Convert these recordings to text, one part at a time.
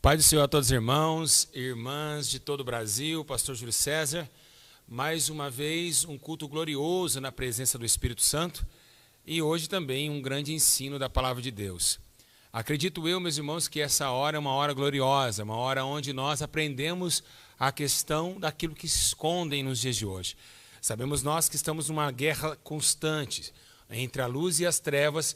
Pai do Senhor a todos os irmãos e irmãs de todo o Brasil, pastor Júlio César, mais uma vez um culto glorioso na presença do Espírito Santo e hoje também um grande ensino da Palavra de Deus. Acredito eu, meus irmãos, que essa hora é uma hora gloriosa, uma hora onde nós aprendemos a questão daquilo que se escondem nos dias de hoje. Sabemos nós que estamos numa guerra constante entre a luz e as trevas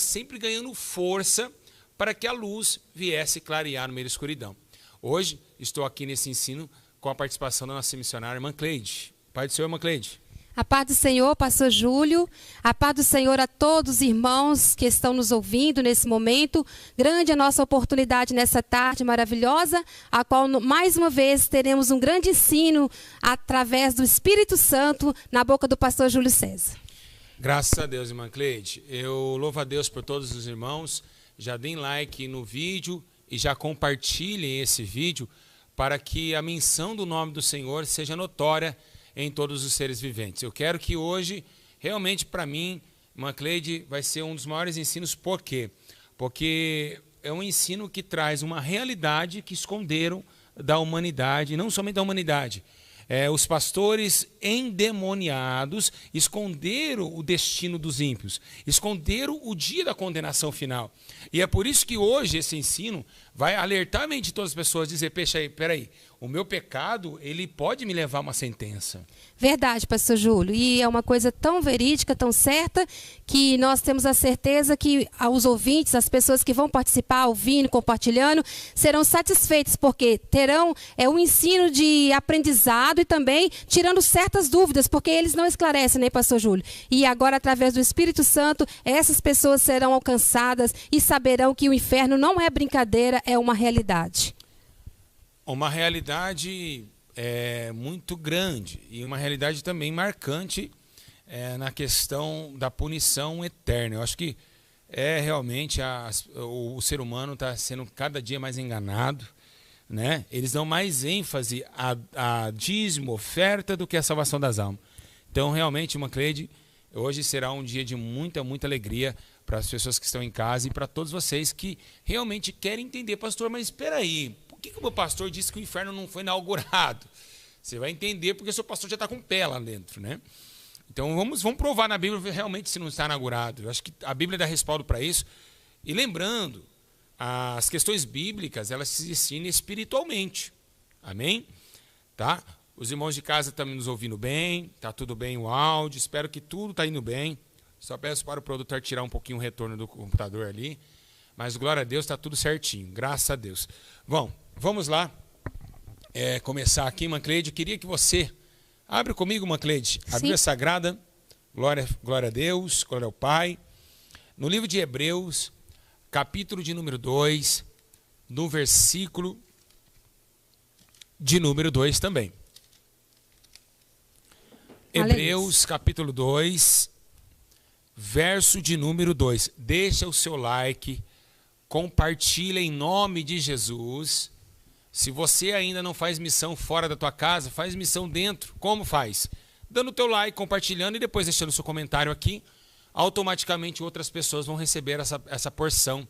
sempre ganhando força para que a luz viesse clarear no meio da escuridão. Hoje estou aqui nesse ensino com a participação da nossa missionária, irmã Cleide. Pai do Senhor, irmã Cleide. A paz do Senhor, pastor Júlio. A paz do Senhor a todos os irmãos que estão nos ouvindo nesse momento. Grande a nossa oportunidade nessa tarde maravilhosa, a qual mais uma vez teremos um grande ensino através do Espírito Santo na boca do pastor Júlio César. Graças a Deus, irmã Cleide. Eu louvo a Deus por todos os irmãos. Já deem like no vídeo e já compartilhem esse vídeo para que a menção do nome do Senhor seja notória em todos os seres viventes. Eu quero que hoje, realmente para mim, irmã Cleide, vai ser um dos maiores ensinos. Por quê? Porque é um ensino que traz uma realidade que esconderam da humanidade, não somente da humanidade. Os pastores endemoniados esconderam o destino dos ímpios, esconderam o dia da condenação final. E é por isso que hoje esse ensino vai alertar a mente de todas as pessoas, dizer, peraí, o meu pecado, ele pode me levar a uma sentença. Verdade, pastor Júlio. E é uma coisa tão verídica, tão certa, que nós temos a certeza que os ouvintes, as pessoas que vão participar, ouvindo, compartilhando, serão satisfeitos, porque terão um ensino de aprendizado e também tirando certas dúvidas, porque eles não esclarecem, né, pastor Júlio? E agora, através do Espírito Santo, essas pessoas serão alcançadas e saberão que o inferno não é brincadeira, é uma realidade. Uma realidade muito grande e uma realidade também marcante na questão da punição eterna. Eu acho que realmente o ser humano está sendo cada dia mais enganado, né? Eles dão mais ênfase a dízimo, oferta, do que a salvação das almas. Então, realmente, irmã Cleide, hoje será um dia de muita, muita alegria para as pessoas que estão em casa e para todos vocês que realmente querem entender, pastor, mas espera aí, por que o meu pastor disse que o inferno não foi inaugurado? Você vai entender porque o seu pastor já está com o pé lá dentro, né? Então vamos provar na Bíblia realmente se não está inaugurado. Eu acho que a Bíblia dá respaldo para isso. E lembrando, as questões bíblicas, elas se ensinam espiritualmente. Amém? Tá? Os irmãos de casa estão nos ouvindo bem, está tudo bem o áudio, espero que tudo está indo bem. Só peço para o produtor tirar um pouquinho o retorno do computador ali. Mas glória a Deus, está tudo certinho, graças a Deus. Bom, vamos lá começar aqui, irmã Cleide. Eu queria que você abre comigo, irmã Cleide, a Bíblia Sagrada, glória a Deus, glória ao Pai. No livro de Hebreus, capítulo de número 2, no versículo de número 2 também. Hebreus, capítulo 2, verso de número 2. Deixa o seu like, compartilha em nome de Jesus. Se você ainda não faz missão fora da tua casa, faz missão dentro. Como faz? Dando o teu like, compartilhando e depois deixando o seu comentário aqui. Automaticamente outras pessoas vão receber essa porção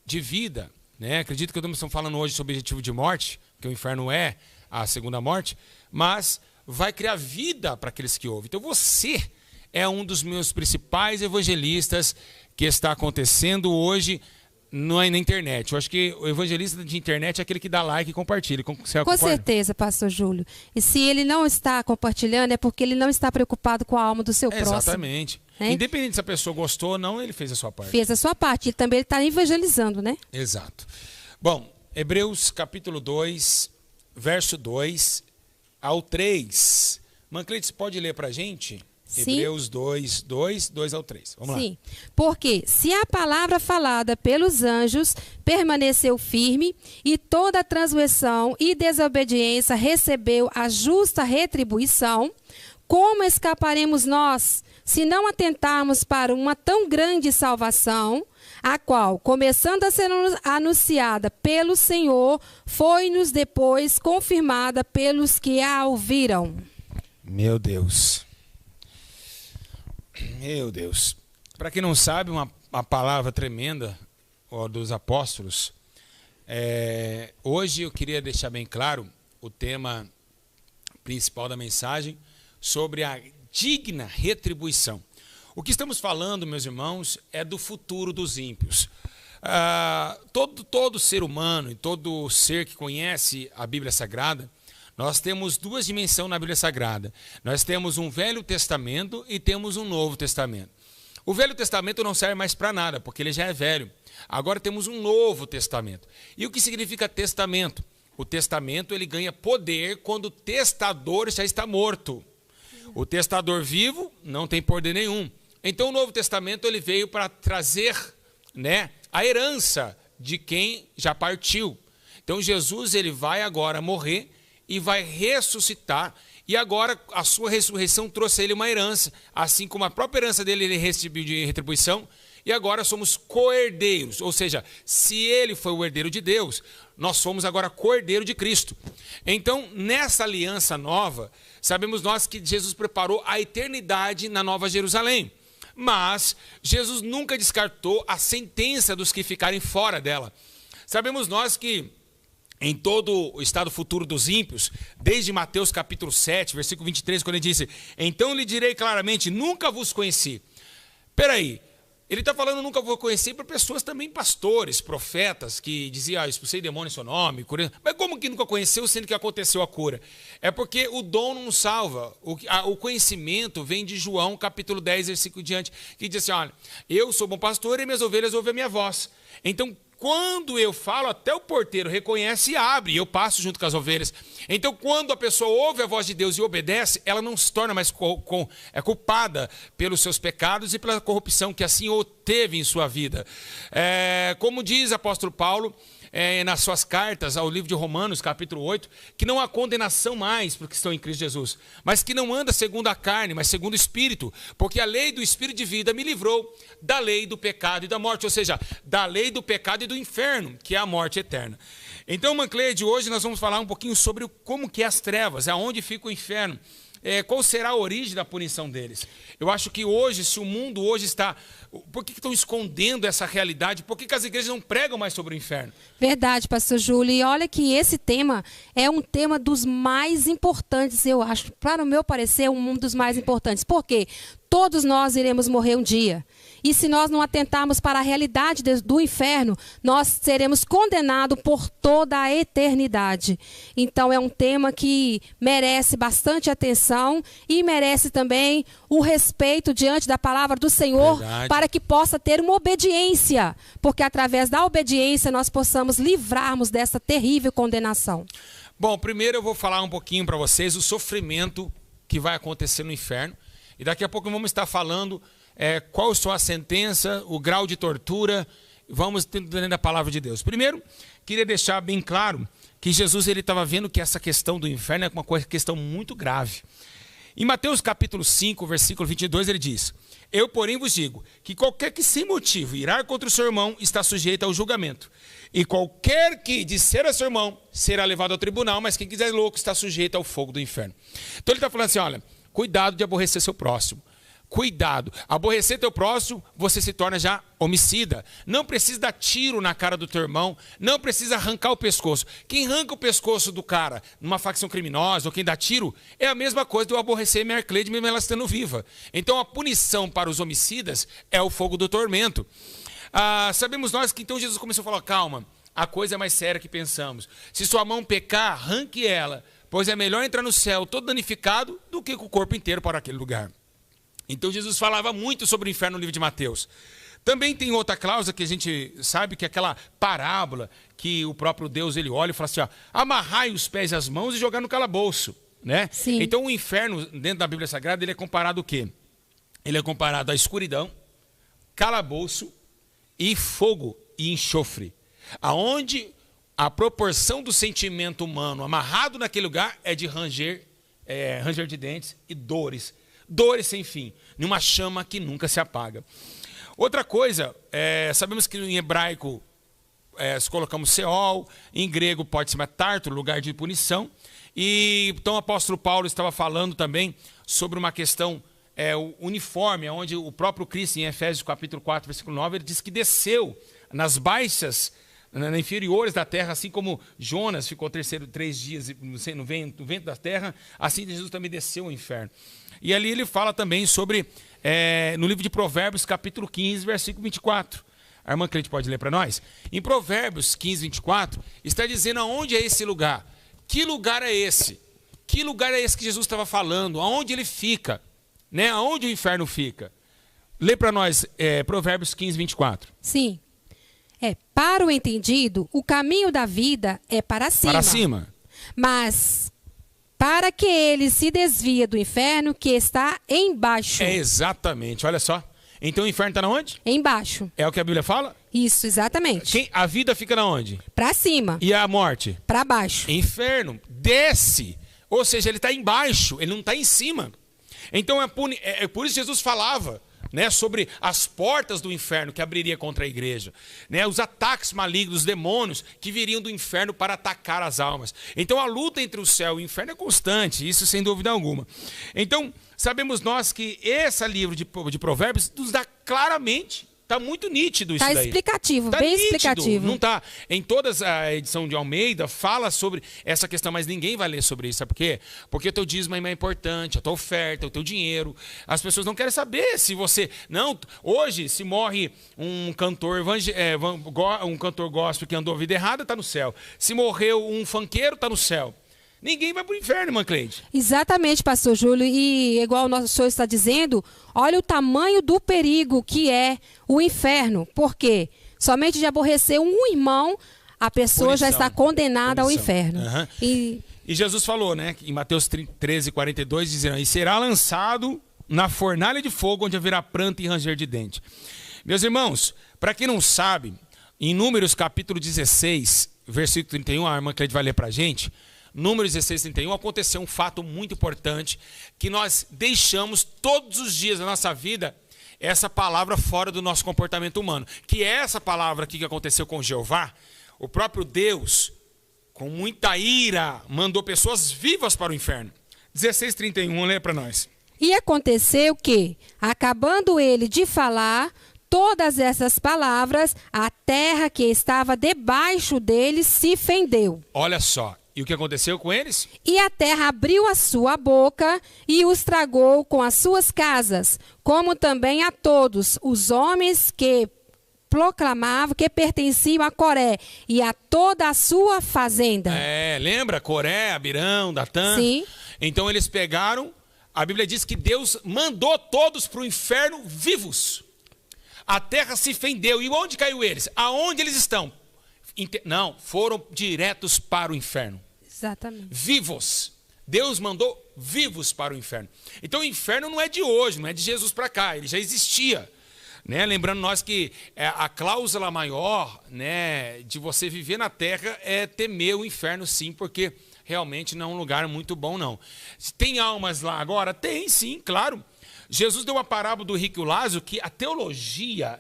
de vida, né? Acredito que estamos falando hoje sobre o objetivo de morte, que o inferno é a segunda morte, mas vai criar vida para aqueles que ouvem. Então você é um dos meus principais evangelistas que está acontecendo hoje na internet. Eu acho que o evangelista de internet é aquele que dá like e compartilha. Com certeza, pastor Júlio. E se ele não está compartilhando, é porque ele não está preocupado com a alma do seu próximo. Exatamente. Né? Independente se a pessoa gostou ou não, ele fez a sua parte. Fez a sua parte. Ele também está evangelizando, né? Exato. Bom, Hebreus capítulo 2, verso 2 ao 3. Mancleide, você pode ler para a gente? Sim. Hebreus 2 ao 3. Vamos lá. Sim, porque se a palavra falada pelos anjos permaneceu firme e toda transgressão e desobediência recebeu a justa retribuição, como escaparemos nós se não atentarmos para uma tão grande salvação, a qual, começando a ser anunciada pelo Senhor, foi-nos depois confirmada pelos que a ouviram? Meu Deus. Meu Deus. Para quem não sabe, uma palavra tremenda dos apóstolos Hoje eu queria deixar bem claro o tema principal da mensagem sobre a digna retribuição. O que estamos falando, meus irmãos, é do futuro dos ímpios. Todo ser humano e todo ser que conhece a Bíblia Sagrada, nós temos duas dimensões na Bíblia Sagrada. Nós temos um Velho Testamento e temos um Novo Testamento. O Velho Testamento não serve mais para nada, porque ele já é velho. Agora temos um Novo Testamento. E o que significa testamento? O testamento ele ganha poder quando o testador já está morto. O testador vivo não tem poder nenhum. Então o Novo Testamento ele veio para trazer, né, a herança de quem já partiu. Então Jesus ele vai agora morrer e vai ressuscitar. E agora a sua ressurreição trouxe a ele uma herança. Assim como a própria herança dele ele recebeu de retribuição. E agora somos co-herdeiros, ou seja, se ele foi o herdeiro de Deus, nós somos agora co-herdeiro de Cristo. Então, nessa aliança nova, sabemos nós que Jesus preparou a eternidade na Nova Jerusalém. Mas Jesus nunca descartou a sentença dos que ficarem fora dela. Sabemos nós que em todo o estado futuro dos ímpios, desde Mateus capítulo 7, versículo 23, quando ele disse: então lhe direi claramente, nunca vos conheci. Peraí. Ele está falando, nunca vou conhecer, para pessoas também, pastores, profetas, que diziam, expulsei demônio em seu nome, curei. Mas como que nunca conheceu, sendo que aconteceu a cura? É porque o dom não salva. O conhecimento vem de João, capítulo 10, versículo diante, que diz assim, olha, eu sou bom pastor e minhas ovelhas ouvem a minha voz. Então, quando eu falo, até o porteiro reconhece e abre, e eu passo junto com as ovelhas. Então, quando a pessoa ouve a voz de Deus e obedece, ela não se torna mais culpada pelos seus pecados e pela corrupção que assim teve em sua vida. Como diz o apóstolo Paulo, nas suas cartas ao livro de Romanos, capítulo 8, que não há condenação mais para os que estão em Cristo Jesus, mas que não anda segundo a carne, mas segundo o Espírito, porque a lei do Espírito de vida me livrou da lei do pecado e da morte, ou seja, da lei do pecado e do inferno, que é a morte eterna. Então, Mancleide, hoje nós vamos falar um pouquinho sobre como que é as trevas, aonde fica o inferno. Qual será a origem da punição deles? Eu acho que hoje, se o mundo hoje está... Por que estão escondendo essa realidade? Por que as igrejas não pregam mais sobre o inferno? Verdade, pastor Júlio. E olha que esse tema é um tema dos mais importantes, eu acho. Para o meu parecer, um dos mais importantes. Por quê? Todos nós iremos morrer um dia. E se nós não atentarmos para a realidade do inferno, nós seremos condenados por toda a eternidade. Então é um tema que merece bastante atenção e merece também o respeito diante da palavra do Senhor. Verdade. Para que possa ter uma obediência. Porque através da obediência nós possamos livrarmos dessa terrível condenação. Bom, primeiro eu vou falar um pouquinho para vocês o sofrimento que vai acontecer no inferno. E daqui a pouco vamos estar falando qual são a sentença, o grau de tortura. Vamos entendendo a palavra de Deus. Primeiro, queria deixar bem claro que Jesus estava vendo que essa questão do inferno é uma questão muito grave. Em Mateus capítulo 5, versículo 22, ele diz: eu, porém, vos digo que qualquer que sem motivo irar contra o seu irmão está sujeito ao julgamento. E qualquer que disser a seu irmão será levado ao tribunal, mas quem quiser louco está sujeito ao fogo do inferno. Então ele está falando assim, olha, cuidado de aborrecer seu próximo. Cuidado. Aborrecer teu próximo, você se torna já homicida. Não precisa dar tiro na cara do teu irmão. Não precisa arrancar o pescoço. Quem arranca o pescoço do cara numa facção criminosa ou quem dá tiro, é a mesma coisa de eu aborrecer minha Arcleide mesmo ela estando viva. Então a punição para os homicidas é o fogo do tormento. Sabemos nós que então Jesus começou a falar, calma, a coisa é mais séria que pensamos. Se sua mão pecar, arranque ela, pois é melhor entrar no céu todo danificado do que com o corpo inteiro para aquele lugar. Então Jesus falava muito sobre o inferno no livro de Mateus. Também tem outra cláusula que a gente sabe que é aquela parábola que o próprio Deus ele olha e fala assim, ó, amarrai os pés e as mãos e jogar no calabouço, né? Sim. Então o inferno dentro da Bíblia Sagrada ele é comparado o quê? Ele é comparado à escuridão, calabouço e fogo e enxofre, aonde a proporção do sentimento humano amarrado naquele lugar é de ranger de dentes e dores sem fim, numa chama que nunca se apaga. Outra coisa, sabemos que em hebraico se colocamos Seol, em grego pode ser Tártaro, lugar de punição, e então o apóstolo Paulo estava falando também sobre uma questão uniforme, onde o próprio Cristo, em Efésios capítulo 4, versículo 9, ele diz que desceu nas baixas inferiores da terra, assim como Jonas ficou 3 dias no vento da terra, assim Jesus também desceu ao inferno. E ali ele fala também sobre, no livro de Provérbios, capítulo 15, versículo 24. A irmã Cleide pode ler para nós? Em Provérbios 15, 24, está dizendo aonde é esse lugar. Que lugar é esse? Que lugar é esse que Jesus estava falando? Aonde ele fica? Né? Aonde o inferno fica? Lê para nós Provérbios 15, 24. Sim. Para o entendido, o caminho da vida é para cima. Para cima. Mas para que ele se desvia do inferno que está embaixo. Exatamente, olha só. Então o inferno está na onde? Embaixo. É o que a Bíblia fala? Isso, exatamente. A vida fica na onde? Para cima. E a morte? Para baixo. Inferno, desce. Ou seja, ele está embaixo, ele não está em cima. Então é por isso que Jesus falava, né, sobre as portas do inferno que abriria contra a igreja, né, os ataques malignos, os demônios que viriam do inferno para atacar as almas. Então a luta entre o céu e o inferno é constante, isso sem dúvida alguma. Então sabemos nós que esse livro de Provérbios nos dá claramente. Está muito nítido isso daí. Está explicativo, tá bem nítido. explicativo. Não está. Em toda a edição de Almeida, fala sobre essa questão, mas ninguém vai ler sobre isso. Sabe por quê? Porque o teu dízimo é importante, a tua oferta, o teu dinheiro. As pessoas não querem saber se você... Não, hoje, se morre um cantor, um cantor gospel que andou a vida errada, está no céu. Se morreu um funkeiro, está no céu. Ninguém vai para o inferno, irmã Cleide. Exatamente, pastor Júlio. E igual o nosso senhor está dizendo, olha o tamanho do perigo que é o inferno. Por quê? Somente de aborrecer um irmão, a pessoa já está condenada ao inferno. Uhum. E Jesus falou, né, em Mateus 13, 42, dizendo, e será lançado na fornalha de fogo, onde haverá pranto e ranger de dente. Meus irmãos, para quem não sabe, em Números capítulo 16, versículo 31, a irmã Cleide vai ler para a gente, Números 16, 31, aconteceu um fato muito importante, que nós deixamos todos os dias da nossa vida essa palavra fora do nosso comportamento humano. Que é essa palavra aqui que aconteceu com Jeová, o próprio Deus, com muita ira, mandou pessoas vivas para o inferno. 16, 31, lê para nós. E aconteceu que, acabando ele de falar todas essas palavras, a terra que estava debaixo dele se fendeu. Olha só. E o que aconteceu com eles? E a terra abriu a sua boca e os tragou com as suas casas, como também a todos os homens que proclamavam que pertenciam a Coré e a toda a sua fazenda. Lembra? Coré, Abirão, Datã. Sim. Então eles pegaram, a Bíblia diz que Deus mandou todos para o inferno vivos. A terra se fendeu. E onde caiu eles? Aonde eles estão? Não, foram diretos para o inferno. Exatamente. Vivos. Deus mandou vivos para o inferno. Então o inferno não é de hoje, não é de Jesus para cá, ele já existia. Né? Lembrando nós que a cláusula maior, né, de você viver na terra é temer o inferno, sim, porque realmente não é um lugar muito bom, não. Tem almas lá agora? Tem, sim, claro. Jesus deu uma parábola do rico e o Lázaro, que a teologia,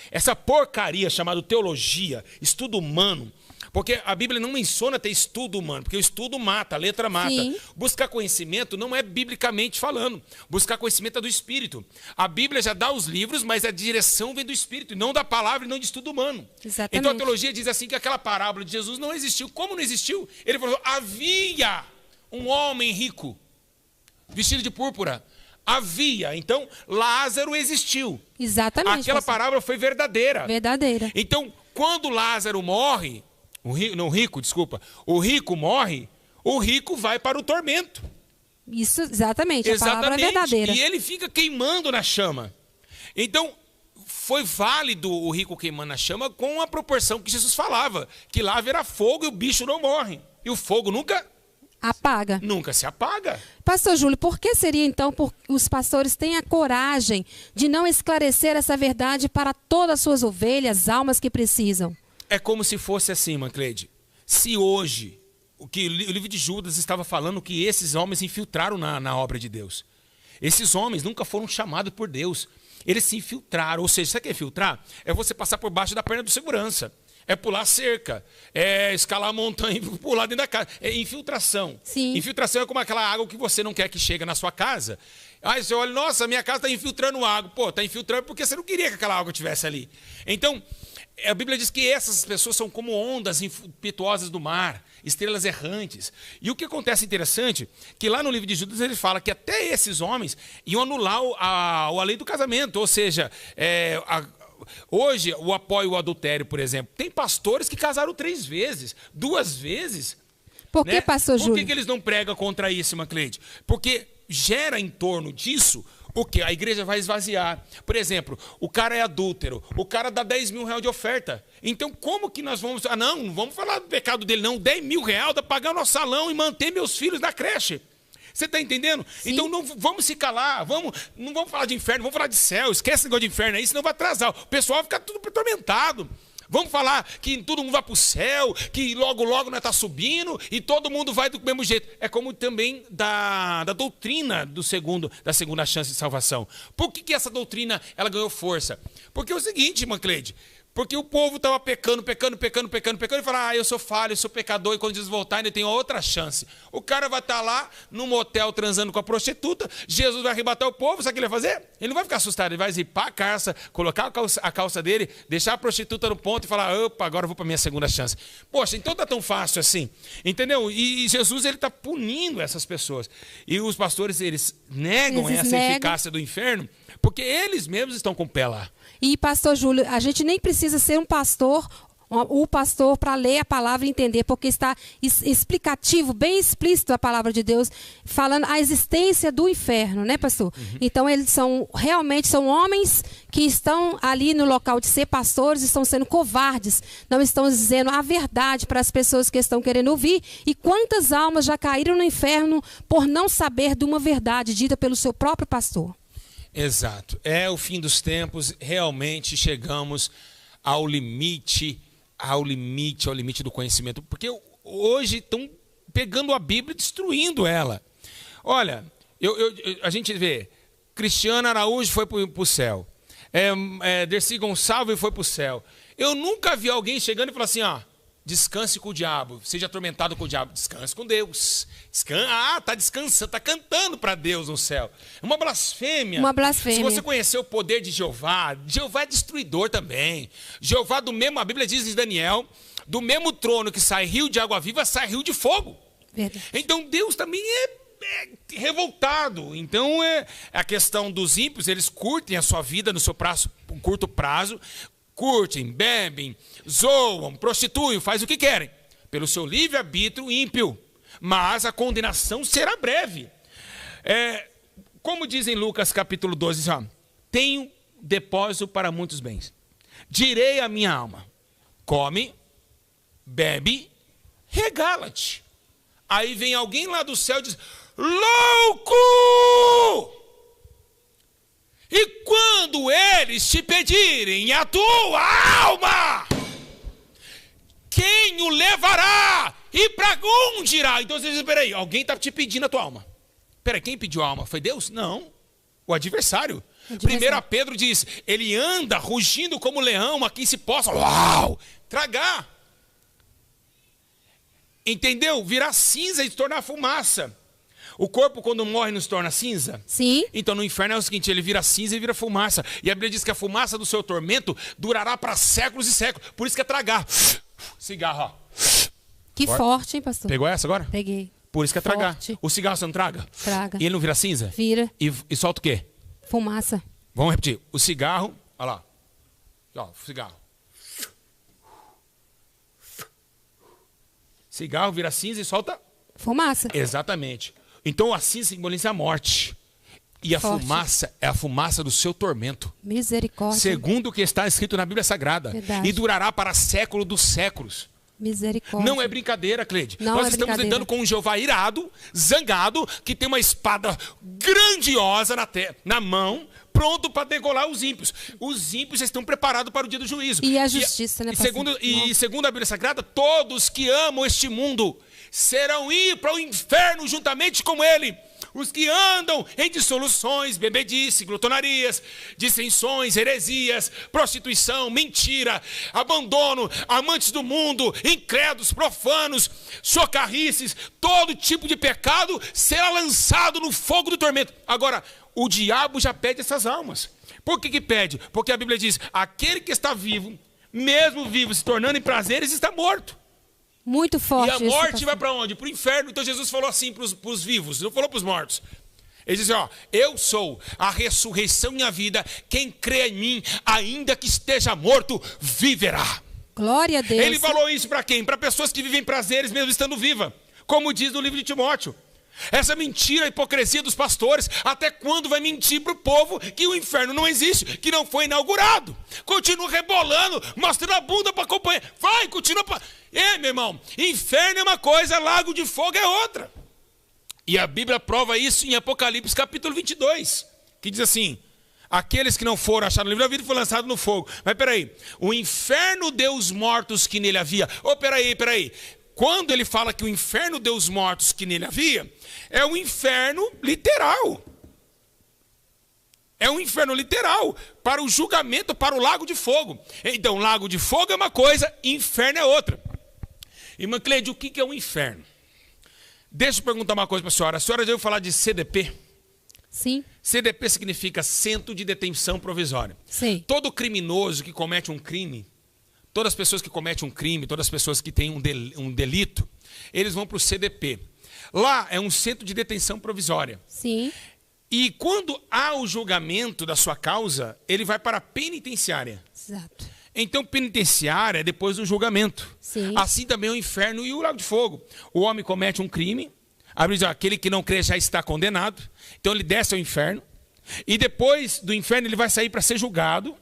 essa porcaria chamada teologia, estudo humano, porque a Bíblia não menciona ter estudo humano, porque o estudo mata, a letra mata. Sim. Buscar conhecimento não é biblicamente falando. Buscar conhecimento é do Espírito. A Bíblia já dá os livros, mas a direção vem do Espírito, e não da palavra e não de estudo humano. Exatamente. Então a teologia diz assim que aquela parábola de Jesus não existiu. Como não existiu? Ele falou, havia um homem rico, vestido de púrpura. Havia. Então, Lázaro existiu. Exatamente. Aquela parábola foi verdadeira. Verdadeira. Então, quando Lázaro morre, o rico morre, o rico vai para o tormento. Isso, exatamente. A palavra é verdadeira. E ele fica queimando na chama. Então, foi válido o rico queimando na chama com a proporção que Jesus falava, que lá haverá fogo e o bicho não morre. E o fogo nunca apaga. Nunca se apaga. Pastor Júlio, por que seria então os pastores têm a coragem de não esclarecer essa verdade para todas as suas ovelhas, almas que precisam? É como se fosse assim, irmã Cleide. Se hoje, o livro de Judas estava falando que esses homens infiltraram na obra de Deus. Esses homens nunca foram chamados por Deus. Eles se infiltraram. Ou seja, sabe o que é infiltrar? É você passar por baixo da perna do segurança. É pular cerca, é escalar a montanha e pular dentro da casa. É infiltração. Sim. Infiltração é como aquela água que você não quer que chegue na sua casa. Aí você olha, nossa, minha casa está infiltrando água. Pô, está infiltrando porque você não queria que aquela água estivesse ali. Então, A Bíblia diz que essas pessoas são como ondas impetuosas do mar, estrelas errantes. E o que acontece interessante, que lá no livro de Judas ele fala que até esses homens iam anular a lei do casamento. Ou seja, hoje o apoio ao adultério, por exemplo. Tem pastores que casaram 3 vezes, 2 vezes. Por que, né? pastor Júlio? Por que eles não pregam contra isso, irmã Cleide? Porque gera em torno disso o que? A igreja vai esvaziar. Por exemplo, o cara é adúltero, o cara dá 10 mil reais de oferta. Então, como que nós vamos... não vamos falar do pecado dele, não. 10 mil reais dá para pagar o nosso salão e manter meus filhos na creche. Você está entendendo? Sim. Então, não vamos se calar, não vamos falar de inferno, vamos falar de céu. Esquece esse negócio de inferno aí, senão vai atrasar. O pessoal vai ficar tudo atormentado. Vamos falar que todo mundo vai para o céu, que logo, logo nós está subindo e todo mundo vai do mesmo jeito. É como também da doutrina da segunda chance de salvação. Por que essa doutrina ela ganhou força? Porque é o seguinte, irmã Cleide, porque o povo estava pecando, e fala, eu sou falho, eu sou pecador, e quando Jesus voltar ainda tem outra chance. O cara vai estar lá num motel transando com a prostituta, Jesus vai arrebatar o povo, sabe o que ele vai fazer? Ele não vai ficar assustado, ele vai zipar a calça, colocar a calça dele, deixar a prostituta no ponto e falar, opa, agora eu vou para a minha segunda chance. Poxa, então tá tão fácil assim, entendeu? E Jesus ele está punindo essas pessoas. E os pastores, eles negam essa eficácia do inferno, porque eles mesmos estão com o pé lá. E, pastor Júlio, a gente nem precisa ser um pastor, o pastor, para ler a palavra e entender, porque está explicativo, bem explícito a palavra de Deus, falando a existência do inferno, né, pastor? Uhum. Então, eles realmente são homens que estão ali no local de ser pastores, estão sendo covardes, não estão dizendo a verdade para as pessoas que estão querendo ouvir. E quantas almas já caíram no inferno por não saber de uma verdade dita pelo seu próprio pastor? Exato. É o fim dos tempos, realmente chegamos ao limite do conhecimento. Porque hoje estão pegando a Bíblia e destruindo ela. Olha, a gente vê, Cristiano Araújo foi para o céu. Dercy Gonçalves foi para o céu. Eu nunca vi alguém chegando e falar assim, descanse com o diabo, seja atormentado com o diabo, descanse com Deus. Está descansando, está cantando para Deus no céu. É uma blasfêmia. Uma blasfêmia. Se você conhecer o poder de Jeová, Jeová é destruidor também. Jeová a Bíblia diz em Daniel, do mesmo trono que sai rio de água viva, sai rio de fogo. Verdade. Então Deus também é revoltado. Então a questão dos ímpios, eles curtem a sua vida no seu curto prazo, curtem, bebem, zoam, prostituem, fazem o que querem, pelo seu livre-arbítrio ímpio. Mas a condenação será breve. Como diz em Lucas capítulo 12, tenho depósito para muitos bens. Direi à minha alma, come, bebe, regala-te. Aí vem alguém lá do céu e diz, louco! E quando eles te pedirem a tua alma, quem o levará? E para onde irá? Então você diz, peraí, alguém está te pedindo a tua alma. Peraí, quem pediu a alma? Foi Deus? Não, o adversário. 1 Pedro diz, ele anda rugindo como leão, a quem se possa, tragar. Entendeu? Virar cinza e se tornar fumaça. O corpo, quando morre, não se torna cinza? Sim. Então, no inferno é o seguinte, ele vira cinza e vira fumaça. E a Bíblia diz que a fumaça do seu tormento durará para séculos e séculos. Por isso que é tragar. Cigarro, Que forte, hein, pastor? Pegou essa agora? Peguei. Por isso que é tragar. Forte. O cigarro você não traga? Traga. E ele não vira cinza? Vira. E solta o quê? Fumaça. Vamos repetir. O cigarro, olha lá. Cigarro. Cigarro vira cinza e solta? Fumaça. Exatamente. Então a cinza simboliza a morte. E a fumaça é a fumaça do seu tormento. Misericórdia. Segundo o que está escrito na Bíblia Sagrada. Verdade. E durará para século dos séculos. Misericórdia. Não é brincadeira, Cleide. Não Nós é estamos brincadeira. lidando com um Jeová irado, zangado, que tem uma espada grandiosa na mão, pronto para degolar os ímpios. Os ímpios estão preparados para o dia do juízo. E a justiça, né, pastor? Segundo a Bíblia Sagrada, todos que amam este mundo serão ir para o inferno juntamente com ele. Os que andam em dissoluções, bebedice, glutonarias, dissensões, heresias, prostituição, mentira, abandono, amantes do mundo, incrédulos, profanos, socarrices, todo tipo de pecado será lançado no fogo do tormento. Agora, o diabo já pede essas almas. Por que pede? Porque a Bíblia diz, aquele que está vivo mesmo vivo, se tornando em prazeres, está morto. Muito forte. E a morte vai para onde? Para o inferno. Então Jesus falou assim para os vivos, não falou para os mortos. Ele disse, ó, eu sou a ressurreição e a vida. Quem crê em mim, ainda que esteja morto, viverá. Glória a Deus. Ele falou isso para quem? Para pessoas que vivem prazeres mesmo estando viva. Como diz no livro de Timóteo. Essa mentira, a hipocrisia dos pastores, até quando vai mentir para o povo que o inferno não existe, que não foi inaugurado? Continua rebolando, mostrando a bunda para acompanhar. Vai, continua. Meu irmão, inferno é uma coisa, lago de fogo é outra. E a Bíblia prova isso em Apocalipse capítulo 22, que diz assim, aqueles que não foram achados no livro da vida foram lançados no fogo. Mas peraí, o inferno deu os mortos que nele havia. Peraí. Quando ele fala que o inferno deu os mortos que nele havia, é um inferno literal. É um inferno literal para o julgamento, para o lago de fogo. Então, lago de fogo é uma coisa, inferno é outra. Irmã Cleide, o que é um inferno? Deixa eu perguntar uma coisa para a senhora. A senhora já ouviu falar de CDP? Sim. CDP significa Centro de Detenção Provisória. Sim. Todo criminoso que comete um crime, todas as pessoas que cometem um crime, todas as pessoas que têm um delito, eles vão para o CDP. Lá é um Centro de Detenção Provisória. Sim. E quando há o julgamento da sua causa, ele vai para a penitenciária. Exato. Então, penitenciária é depois do julgamento. Sim. Assim também é o inferno e o lago de fogo. O homem comete um crime, aquele que não crê já está condenado, então ele desce ao inferno, e depois do inferno ele vai sair para ser julgado,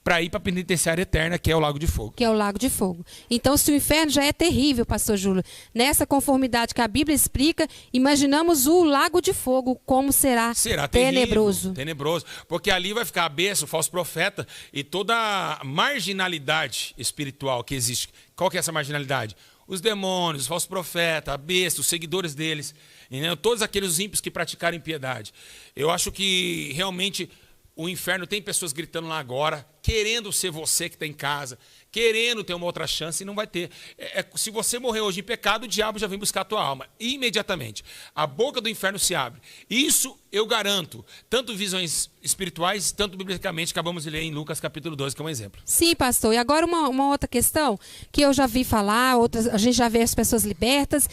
para ir para a penitenciária eterna, que é o lago de fogo. Que é o lago de fogo. Então, se o inferno já é terrível, pastor Júlio, nessa conformidade que a Bíblia explica, imaginamos o lago de fogo, como será tenebroso. Tenebroso, porque ali vai ficar a besta, o falso profeta e toda a marginalidade espiritual que existe. Qual que é essa marginalidade? Os demônios, os falsos profetas, a besta, os seguidores deles, entendeu? Todos aqueles ímpios que praticaram impiedade. Eu acho que realmente o inferno tem pessoas gritando lá agora, querendo ser você que está em casa, querendo ter uma outra chance e não vai ter. Se você morrer hoje em pecado, o diabo já vem buscar a tua alma, imediatamente. A boca do inferno se abre. Isso eu garanto, tanto visões espirituais, tanto biblicamente, acabamos de ler em Lucas capítulo 12, que é um exemplo. Sim, pastor. E agora uma outra questão que eu já vi falar, a gente já vê as pessoas libertas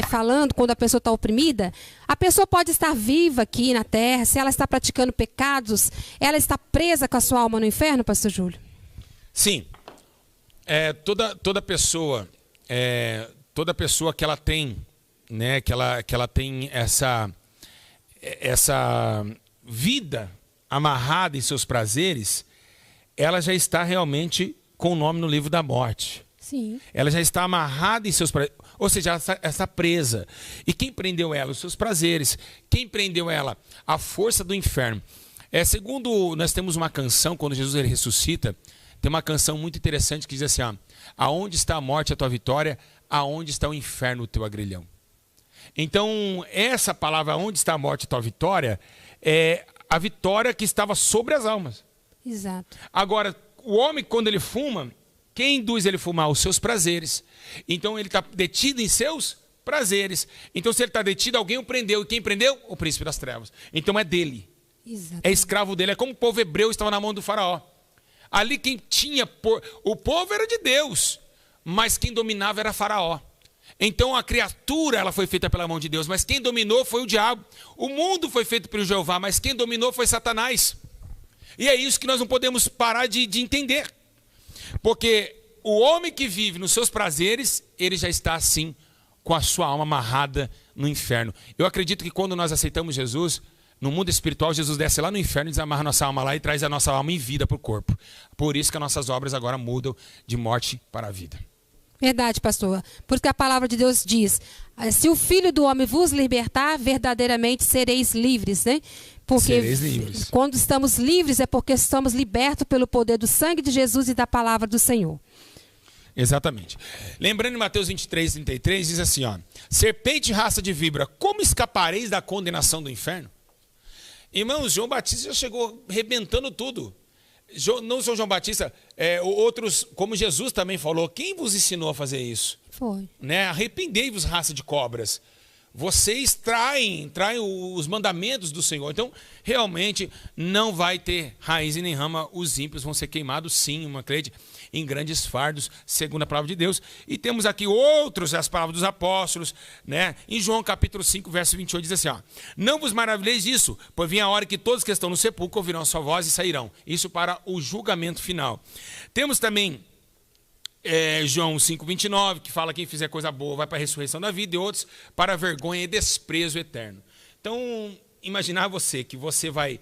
falando quando a pessoa está oprimida. A pessoa pode estar viva aqui na terra, se ela está praticando pecados, ela está presa com a sua alma no inferno, pastor Júlio? Sim. Toda pessoa que ela tem, né, que ela tem essa vida amarrada em seus prazeres, ela já está realmente com o nome no livro da morte. Sim. Ela já está amarrada em seus prazeres, ou seja, ela está presa. E quem prendeu ela? Os seus prazeres. Quem prendeu ela? A força do inferno. Segundo, nós temos uma canção, quando Jesus ele ressuscita, tem uma canção muito interessante que diz assim, ó, aonde está a morte, a tua vitória, aonde está o inferno, o teu agrilhão. Então, essa palavra, onde está a morte, a tua vitória, é a vitória que estava sobre as almas. Exato. Agora, o homem, quando ele fuma, quem induz ele a fumar? Os seus prazeres. Então, ele está detido em seus prazeres. Então, se ele está detido, alguém o prendeu. E quem prendeu? O príncipe das trevas. Então, é dele. Exatamente. É escravo dele. É como o povo hebreu estava na mão do faraó. Ali quem tinha... O povo era de Deus, mas quem dominava era faraó. Então a criatura ela foi feita pela mão de Deus, mas quem dominou foi o diabo. O mundo foi feito pelo Jeová, mas quem dominou foi Satanás. E é isso que nós não podemos parar de entender. Porque o homem que vive nos seus prazeres, ele já está assim, com a sua alma amarrada no inferno. Eu acredito que quando nós aceitamos Jesus, no mundo espiritual, Jesus desce lá no inferno e desamarra nossa alma lá e traz a nossa alma em vida para o corpo. Por isso que as nossas obras agora mudam de morte para a vida. Verdade, pastor. Porque a palavra de Deus diz, se o Filho do Homem vos libertar, verdadeiramente sereis livres, né? Porque sereis livres. Quando estamos livres é porque estamos libertos pelo poder do sangue de Jesus e da palavra do Senhor. Exatamente. Lembrando em Mateus 23, 33, diz assim, ó, serpente raça de víbora, como escapareis da condenação do inferno? Irmãos, João Batista já chegou arrebentando tudo. Não só João Batista, outros, como Jesus também falou, quem vos ensinou a fazer isso? Foi. Né? Arrependei-vos, raça de cobras. vocês traem os mandamentos do Senhor. Então, realmente, não vai ter raiz e nem rama. Os ímpios vão ser queimados, sim, uma crede, em grandes fardos, segundo a palavra de Deus. E temos aqui outros, as palavras dos apóstolos, né? Em João capítulo 5, verso 28, diz assim, ó, não vos maravilheis disso, pois vem a hora que todos que estão no sepulcro ouvirão a sua voz e sairão. Isso para o julgamento final. Temos também João 5,29, que fala que quem fizer coisa boa vai para a ressurreição da vida, e outros para a vergonha e desprezo eterno. Então, imaginar você que você vai,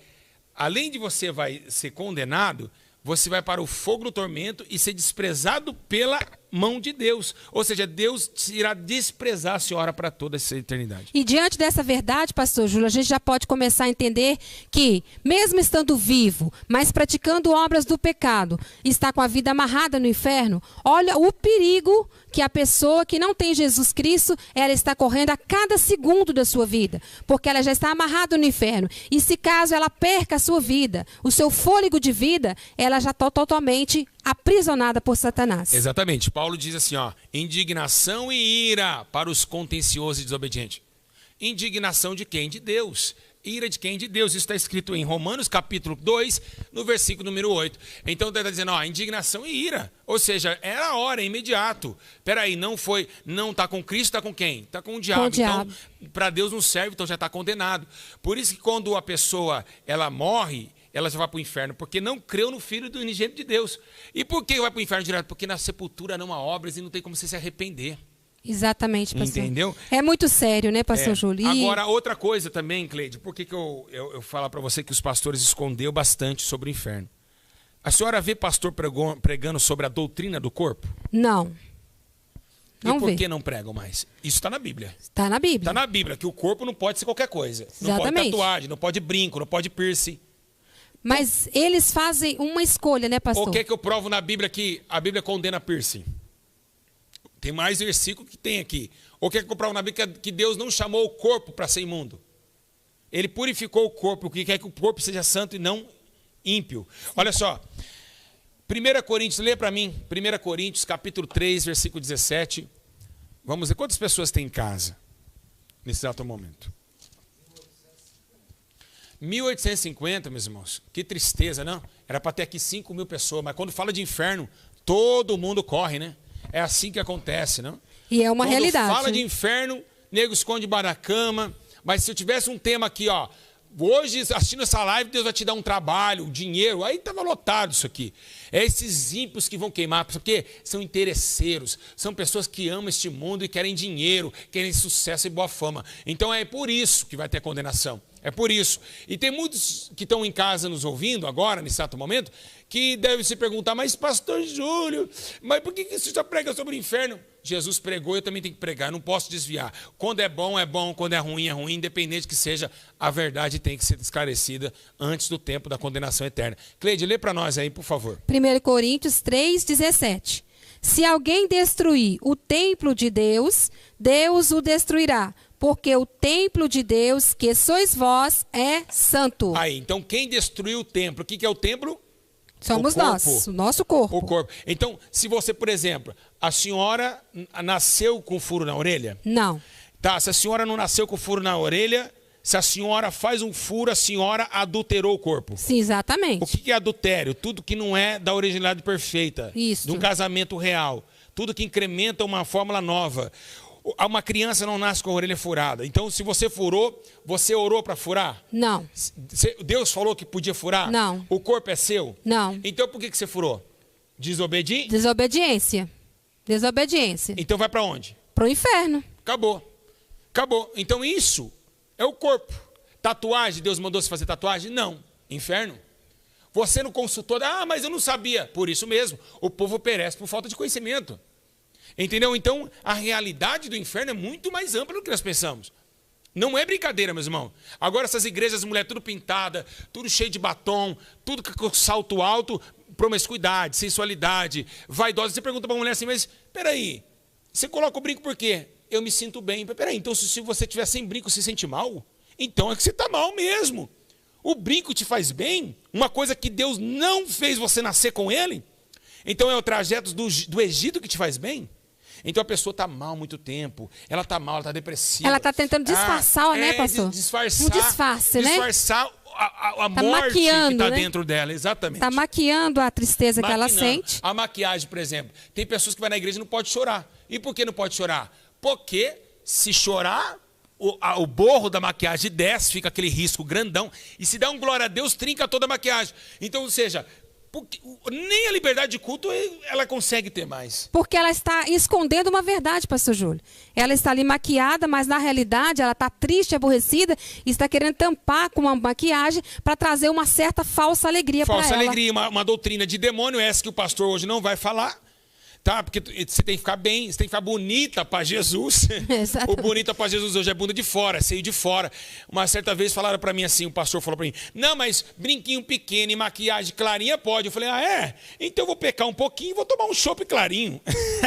além de você vai ser condenado, você vai para o fogo do tormento e ser desprezado pela mão de Deus. Ou seja, Deus irá desprezar a senhora para toda essa eternidade. E diante dessa verdade, pastor Júlio, a gente já pode começar a entender que, mesmo estando vivo, mas praticando obras do pecado, está com a vida amarrada no inferno, olha o perigo que a pessoa que não tem Jesus Cristo, ela está correndo a cada segundo da sua vida, porque ela já está amarrada no inferno. E se caso ela perca a sua vida, o seu fôlego de vida, ela já está totalmente aprisionada por Satanás. Exatamente. Paulo diz assim, ó, indignação e ira para os contenciosos e desobedientes. Indignação de quem? De Deus. Ira de quem? De Deus. Isso está escrito em Romanos capítulo 2, no versículo número 8. Então está dizendo, ó, indignação e ira. Ou seja, era a hora, é imediato. Peraí, não está com Cristo, está com quem? Está com o diabo. Então, para Deus não serve, então já está condenado. Por isso que quando a pessoa, ela morre, ela já vai para o inferno, porque não creu no Filho do unigênito de Deus. E por que vai para o inferno direto? Porque na sepultura não há obras e não tem como você se arrepender. Exatamente, pastor. Entendeu? É muito sério, né, pastor Júlio? Agora, outra coisa também, Cleide, por que eu falo para você que os pastores escondeu bastante sobre o inferno? A senhora vê pastor pregando sobre a doutrina do corpo? Não. Não e por que não pregam mais? Isso está na Bíblia. Está na Bíblia. Está na Bíblia, que o corpo não pode ser qualquer coisa. Exatamente. Não pode tatuagem, não pode brinco, não pode piercing. Mas eles fazem uma escolha, né, pastor? O que é que eu provo na Bíblia que a Bíblia condena piercing? Tem mais versículo que tem aqui. O que é que eu provo na Bíblia que Deus não chamou o corpo para ser imundo? Ele purificou o corpo, o que quer que o corpo seja santo e não ímpio. Olha só. 1 Coríntios, lê para mim. 1 Coríntios, capítulo 3, versículo 17. Vamos ver quantas pessoas tem em casa nesse exato momento. 1850, meus irmãos, que tristeza, não? Era para ter aqui 5.000 pessoas, mas quando fala de inferno, todo mundo corre, né? É assim que acontece, não? E é uma quando realidade. Quando fala de inferno, nego esconde debaixo da cama, mas se eu tivesse um tema aqui, ó, hoje, assistindo essa live, Deus vai te dar um trabalho, um dinheiro, aí estava lotado isso aqui. É esses ímpios que vão queimar, porque são interesseiros, são pessoas que amam este mundo e querem dinheiro, querem sucesso e boa fama. Então é por isso que vai ter condenação. É por isso. E tem muitos que estão em casa nos ouvindo agora, nesse exato momento, que devem se perguntar, mas pastor Júlio, mas por que você só prega sobre o inferno? Jesus pregou, eu também tenho que pregar, eu não posso desviar. Quando é bom, quando é ruim, independente que seja, a verdade tem que ser esclarecida antes do tempo da condenação eterna. Cleide, lê para nós aí, por favor. 1 Coríntios 3, 17. Se alguém destruir o templo de Deus, Deus o destruirá, porque o templo de Deus, que sois vós, é santo. Aí, então quem destruiu o templo? O que é o templo? Somos nós, o nosso corpo. O corpo. Então, se você, por exemplo, a senhora nasceu com furo na orelha? Não. Tá, se a senhora não nasceu com furo na orelha, se a senhora faz um furo, a senhora adulterou o corpo. Sim, exatamente. O que é adultério? Tudo que não é da originalidade perfeita. Isso. De um casamento real. Tudo que incrementa uma fórmula nova. Uma criança não nasce com a orelha furada. Então, se você furou, você orou para furar? Não. Deus falou que podia furar? Não. O corpo é seu? Não. Então, por que você furou? Desobediência. Desobediência. Então, vai para onde? Para o inferno. Acabou. Acabou. Então, isso é o corpo. Tatuagem, Deus mandou você fazer tatuagem? Não. Inferno. Você não consultou, mas eu não sabia. Por isso mesmo, o povo perece por falta de conhecimento. Entendeu? Então, a realidade do inferno é muito mais ampla do que nós pensamos. Não é brincadeira, meus irmãos. Agora, essas igrejas, mulher tudo pintada, tudo cheio de batom, tudo com salto alto, promiscuidade, sensualidade, vaidosa. Você pergunta para a mulher assim, mas peraí, você coloca o brinco por quê? Eu me sinto bem. Peraí, então se você tiver sem brinco, se sente mal? Então é que você está mal mesmo. O brinco te faz bem? Uma coisa que Deus não fez você nascer com ele? Então é o trajeto do Egito que te faz bem? Então a pessoa está mal há muito tempo, ela está mal, ela está depressiva. Ela está tentando disfarçar, né, pastor? Disfarçar, um disfarce, né? Disfarçar a Tá morte que está né? dentro dela, exatamente. Está maquiando a tristeza que ela sente. A maquiagem, por exemplo. Tem pessoas que vão na igreja e não pode chorar. E por que não pode chorar? Porque se chorar, o borro da maquiagem desce, fica aquele risco grandão. E se dá um glória a Deus, trinca toda a maquiagem. Então, ou seja, nem a liberdade de culto ela consegue ter mais. Porque ela está escondendo uma verdade, pastor Júlio. Ela está ali maquiada, mas na realidade ela está triste, aborrecida e está querendo tampar com uma maquiagem para trazer uma certa falsa alegria para ela. Falsa alegria, uma doutrina de demônio, essa que o pastor hoje não vai falar. Tá? Porque você tem que ficar bem, você tem que ficar bonita para Jesus. O bonita para Jesus hoje é bunda de fora, seio de fora. Uma certa vez falaram para mim assim, o pastor falou para mim, não, mas brinquinho pequeno e maquiagem clarinha pode. Eu falei, ah, é? Então eu vou pecar um pouquinho e vou tomar um chopp clarinho.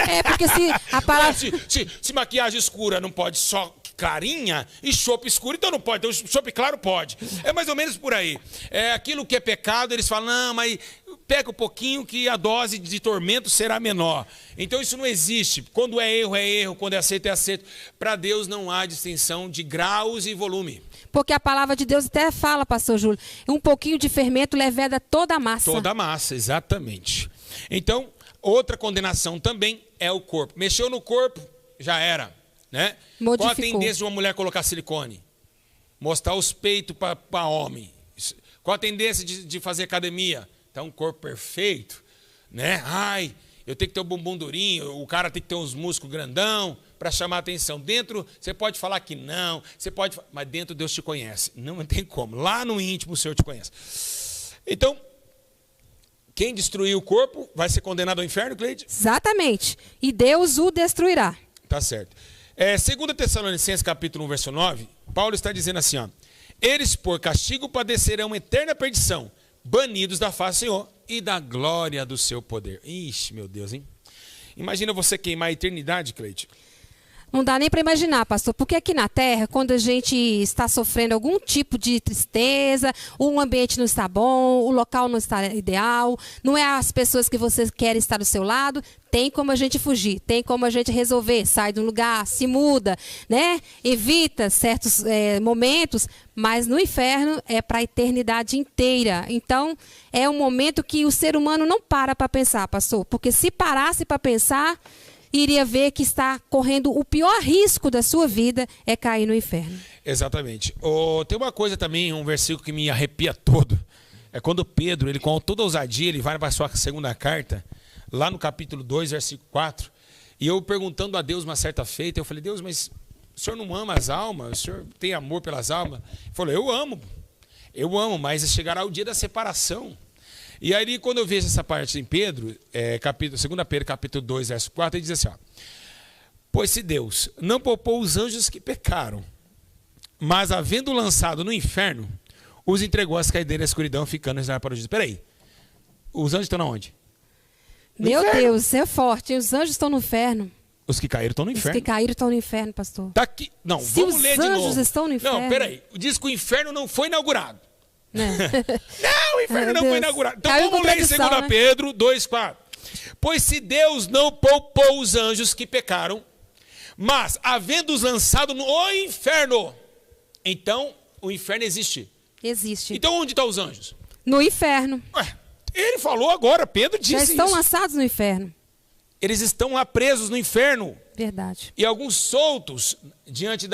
É, porque se a palavra... se maquiagem escura não pode só clarinha e chopp escuro, então não pode. Então chopp claro pode. É mais ou menos por aí. É aquilo que é pecado, eles falam, não, mas pega um pouquinho que a dose de tormento será menor. Então isso não existe. Quando é erro, quando é aceito. Para Deus não há distinção de graus e volume. Porque a palavra de Deus até fala, pastor Júlio, um pouquinho de fermento leveda toda a massa. Toda a massa, exatamente. Então, outra condenação também é o corpo. Mexeu no corpo, já era. Né? Qual a tendência de uma mulher colocar silicone? Mostrar os peitos para homem. Qual a tendência de fazer academia? Tá um corpo perfeito, né? Ai, eu tenho que ter o bumbum durinho, o cara tem que ter uns músculos grandão para chamar a atenção. Dentro, você pode falar que não, mas dentro Deus te conhece. Não tem como. Lá no íntimo o Senhor te conhece. Então, quem destruir o corpo vai ser condenado ao inferno, Cleide? Exatamente. E Deus o destruirá. Tá certo. 2 Tessalonicenses capítulo 1, verso 9, Paulo está dizendo assim, ó, eles por castigo padecerão eterna perdição, banidos da face do Senhor e da glória do seu poder. Ixi, meu Deus, hein? Imagina você queimar a eternidade, Cleide. Não dá nem para imaginar, pastor, porque aqui na Terra, quando a gente está sofrendo algum tipo de tristeza, o ambiente não está bom, o local não está ideal, não é as pessoas que você quer estar do seu lado, tem como a gente fugir, tem como a gente resolver, sai de um lugar, se muda, né? Evita certos momentos, mas no inferno é para a eternidade inteira. Então, é um momento que o ser humano não para pensar, pastor, porque se parasse para pensar, iria ver que está correndo o pior risco da sua vida é cair no inferno. Exatamente. Tem uma coisa também, um versículo que me arrepia todo. É quando Pedro, ele com toda ousadia, ele vai para a sua segunda carta, lá no capítulo 2, versículo 4. E eu perguntando a Deus uma certa feita, eu falei, Deus, mas o Senhor não ama as almas? O Senhor tem amor pelas almas? Ele falou, eu amo, mas chegará o dia da separação. E aí, quando eu vejo essa parte em Pedro, 2 Pedro, capítulo 2, verso 4, ele diz assim, ó, pois se Deus não poupou os anjos que pecaram, mas havendo lançado no inferno, os entregou às caideiras da escuridão, ficando reservados para o juízo. Peraí, os anjos estão onde? Meu Deus, é forte, os anjos estão no inferno. Os que caíram estão no inferno. Os que caíram estão no inferno, pastor. Tá aqui. Não, se vamos ler de novo. Os anjos estão no inferno. Não, peraí, diz que o inferno não foi inaugurado. Não, o inferno não foi inaugurado. Então vamos ler em 2 Pedro 2,4. Pois se Deus não poupou os anjos que pecaram, mas havendo-os lançado no inferno, então o inferno existe. Existe. Então onde estão os anjos? No inferno. Ele falou agora, Pedro disse isso. Já estão lançados no inferno. Eles estão lá presos no inferno. Verdade. E alguns soltos diante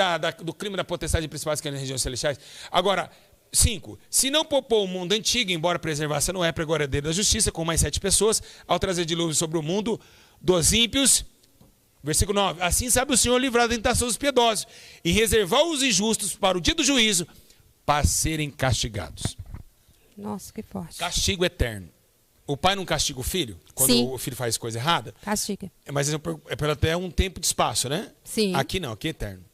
do crime da potestade de principados que é nas regiões celestiais. Agora, 5. Se não poupou o mundo antigo, embora preservasse a Noé para a glória dele da justiça, com mais 7 pessoas, ao trazer dilúvio sobre o mundo dos ímpios. Versículo 9. Assim sabe o Senhor livrar da tentação dos piedosos e reservar os injustos para o dia do juízo, para serem castigados. Nossa, que forte. Castigo eterno. O pai não castiga o filho quando Sim. o filho faz coisa errada? Castiga. Mas é por até um tempo de espaço, né? Sim. Aqui não, aqui é eterno.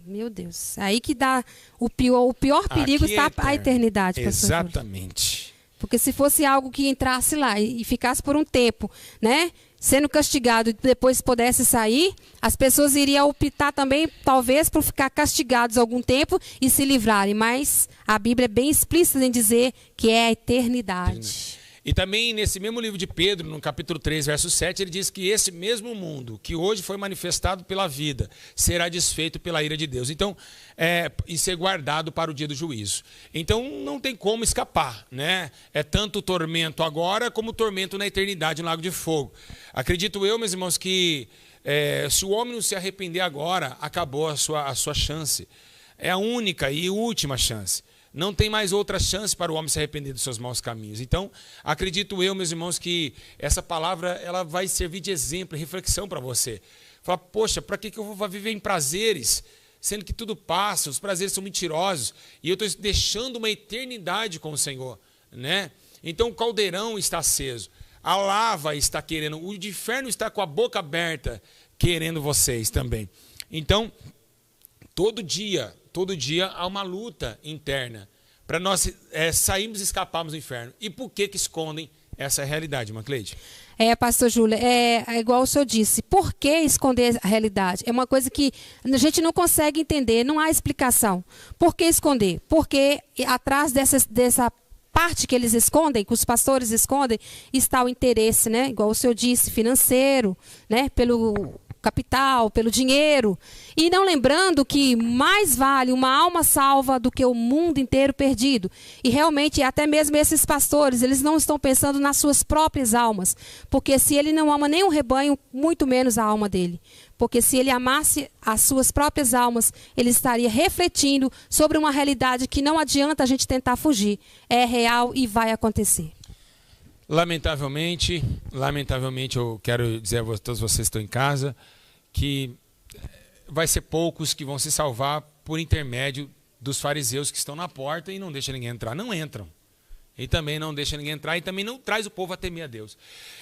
Meu Deus. Aí que dá o pior perigo aqui está a eternidade. Exatamente. Porque se fosse algo que entrasse lá e ficasse por um tempo, né? Sendo castigado e depois pudesse sair, as pessoas iriam optar também, talvez, por ficar castigados algum tempo e se livrarem. Mas a Bíblia é bem explícita em dizer que é a eternidade. E também nesse mesmo livro de Pedro, no capítulo 3, verso 7, ele diz que esse mesmo mundo que hoje foi manifestado pela vida será desfeito pela ira de Deus. Então, e ser guardado para o dia do juízo. Então, não tem como escapar, né? É tanto tormento agora como tormento na eternidade no lago de fogo. Acredito eu, meus irmãos, que se o homem não se arrepender agora, acabou a sua chance. É a única e última chance. Não tem mais outra chance para o homem se arrepender dos seus maus caminhos. Então, acredito eu, meus irmãos, que essa palavra ela vai servir de exemplo e reflexão para você. Fala, poxa, para que eu vou viver em prazeres, sendo que tudo passa, os prazeres são mentirosos, e eu estou deixando uma eternidade com o Senhor, né? Então, o caldeirão está aceso, a lava está querendo, o inferno está com a boca aberta, querendo vocês também. Então, todo dia há uma luta interna para nós sairmos e escaparmos do inferno. E por que escondem essa realidade, irmã Cleide? Pastor Júlio, é igual o senhor disse, por que esconder a realidade? É uma coisa que a gente não consegue entender, não há explicação. Por que esconder? Porque atrás dessa parte que eles escondem, que os pastores escondem, está o interesse, né? Igual o senhor disse, financeiro, né? Pelo capital, pelo dinheiro, e não lembrando que mais vale uma alma salva do que o mundo inteiro perdido. E realmente, até mesmo esses pastores, eles não estão pensando nas suas próprias almas, porque se ele não ama nem o rebanho, muito menos a alma dele. Porque se ele amasse as suas próprias almas, ele estaria refletindo sobre uma realidade que não adianta a gente tentar fugir. É real e vai acontecer. Lamentavelmente, eu quero dizer a todos vocês que estão em casa que vai ser poucos que vão se salvar por intermédio dos fariseus que estão na porta e não deixam ninguém entrar. Não entram. E também não deixam ninguém entrar e também não traz o povo a temer a Deus.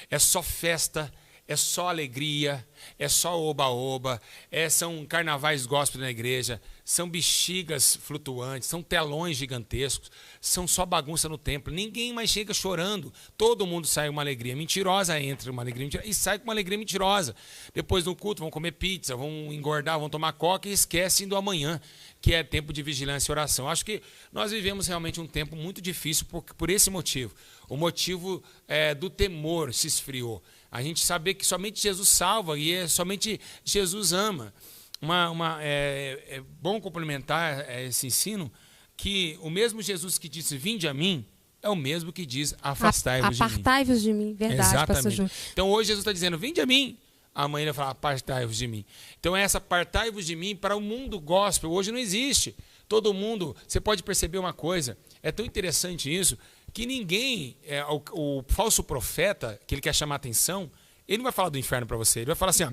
É só festa, é só alegria, é só oba-oba, são carnavais gospel na igreja, são bexigas flutuantes, são telões gigantescos, são só bagunça no templo. Ninguém mais chega chorando, todo mundo sai com uma alegria mentirosa, entra uma alegria mentirosa e sai com uma alegria mentirosa. Depois no culto vão comer pizza, vão engordar, vão tomar coca e esquecem do amanhã, que é tempo de vigilância e oração. Acho que nós vivemos realmente um tempo muito difícil por esse motivo. O motivo do temor se esfriou. A gente saber que somente Jesus salva e somente Jesus ama. É bom complementar esse ensino que o mesmo Jesus que disse vinde a mim é o mesmo que diz afastai-vos de mim. Apartai-vos de mim, verdade, exatamente. Pastor Júlio. Então hoje Jesus está dizendo vinde a mim, amanhã ele vai falar apartai-vos de mim. Então essa apartai-vos de mim para o mundo gospel hoje não existe. Todo mundo, você pode perceber uma coisa, é tão interessante isso, que ninguém, o falso profeta, que ele quer chamar atenção, ele não vai falar do inferno para você, ele vai falar assim, ó,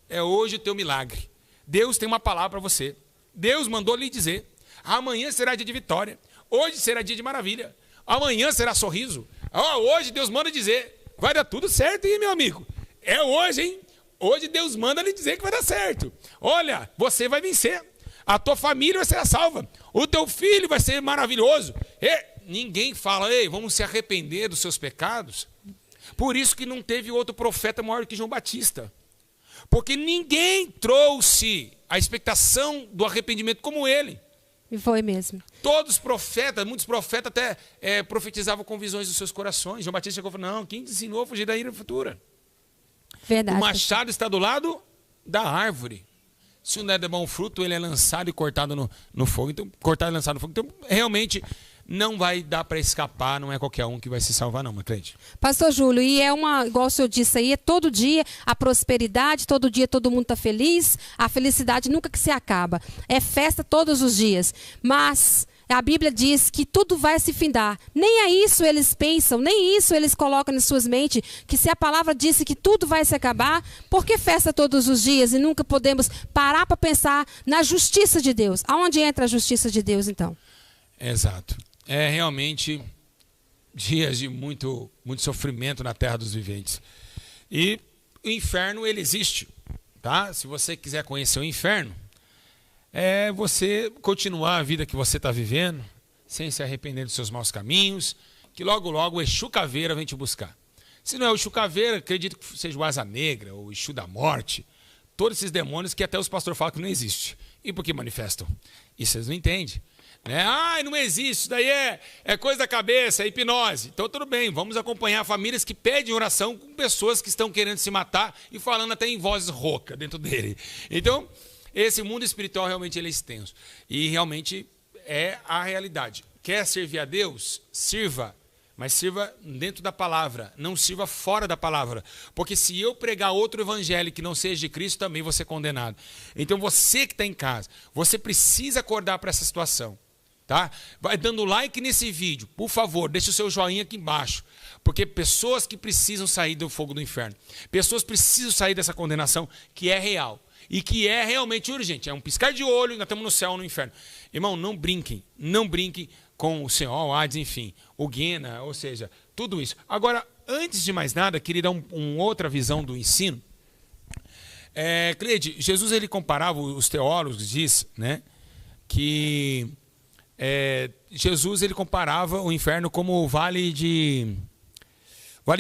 é hoje o teu milagre. Deus tem uma palavra para você. Deus mandou lhe dizer, amanhã será dia de vitória, hoje será dia de maravilha, amanhã será sorriso. Hoje Deus manda dizer, vai dar tudo certo, hein, meu amigo? É hoje, hein? Hoje Deus manda lhe dizer que vai dar certo. Olha, você vai vencer, a tua família vai ser salva, o teu filho vai ser maravilhoso. Ninguém fala, ei, vamos se arrepender dos seus pecados. Por isso que não teve outro profeta maior que João Batista. Porque ninguém trouxe a expectação do arrependimento como ele. E foi mesmo. Todos os profetas, muitos profetas até profetizavam com visões dos seus corações. João Batista chegou e falou, não, quem te ensinou a fugir da ira futura? Verdade. O machado está do lado da árvore. Se não der bom fruto, ele é lançado e cortado no fogo. Então, cortado e lançado no fogo. Então, realmente, não vai dar para escapar, não é qualquer um que vai se salvar, não, Macleide. Pastor Júlio, e igual o senhor disse aí, é todo dia a prosperidade, todo dia todo mundo está feliz, a felicidade nunca que se acaba. É festa todos os dias. Mas a Bíblia diz que tudo vai se findar. Nem é isso eles pensam, nem isso eles colocam nas suas mentes, que se a palavra disse que tudo vai se acabar, por que festa todos os dias e nunca podemos parar para pensar na justiça de Deus? Aonde entra a justiça de Deus, então? Exato. É realmente dias de muito sofrimento na terra dos viventes. E o inferno, ele existe. Tá? Se você quiser conhecer o inferno, é você continuar a vida que você está vivendo, sem se arrepender dos seus maus caminhos, que logo, logo o Exu Caveira vem te buscar. Se não é o Exu Caveira, acredito que seja o Asa Negra, ou o Exu da Morte, todos esses demônios que até os pastores falam que não existem. E por que manifestam? Isso vocês não entendem. Né? Ah, não existe, isso daí é coisa da cabeça, é hipnose. Então tudo bem, vamos acompanhar famílias que pedem oração com pessoas que estão querendo se matar e falando até em vozes roucas dentro dele. Então, esse mundo espiritual realmente ele é extenso. E realmente é a realidade. Quer servir a Deus? Sirva. Mas sirva dentro da palavra, não sirva fora da palavra. Porque se eu pregar outro evangelho que não seja de Cristo, também vou ser condenado. Então você que está em casa, você precisa acordar para essa situação. Tá? Vai dando like nesse vídeo, por favor, deixa o seu joinha aqui embaixo. Porque pessoas que precisam sair do fogo do inferno, pessoas precisam sair dessa condenação que é real. E que é realmente urgente. É um piscar de olho e nós estamos no céu ou no inferno. Irmão, não brinquem com o Senhor, o Hades, enfim, o Guena, ou seja, tudo isso. Agora, antes de mais nada, queria dar uma outra visão do ensino. Cleide, Jesus ele comparava, os teólogos diz, né, que Jesus ele comparava o inferno como o Vale de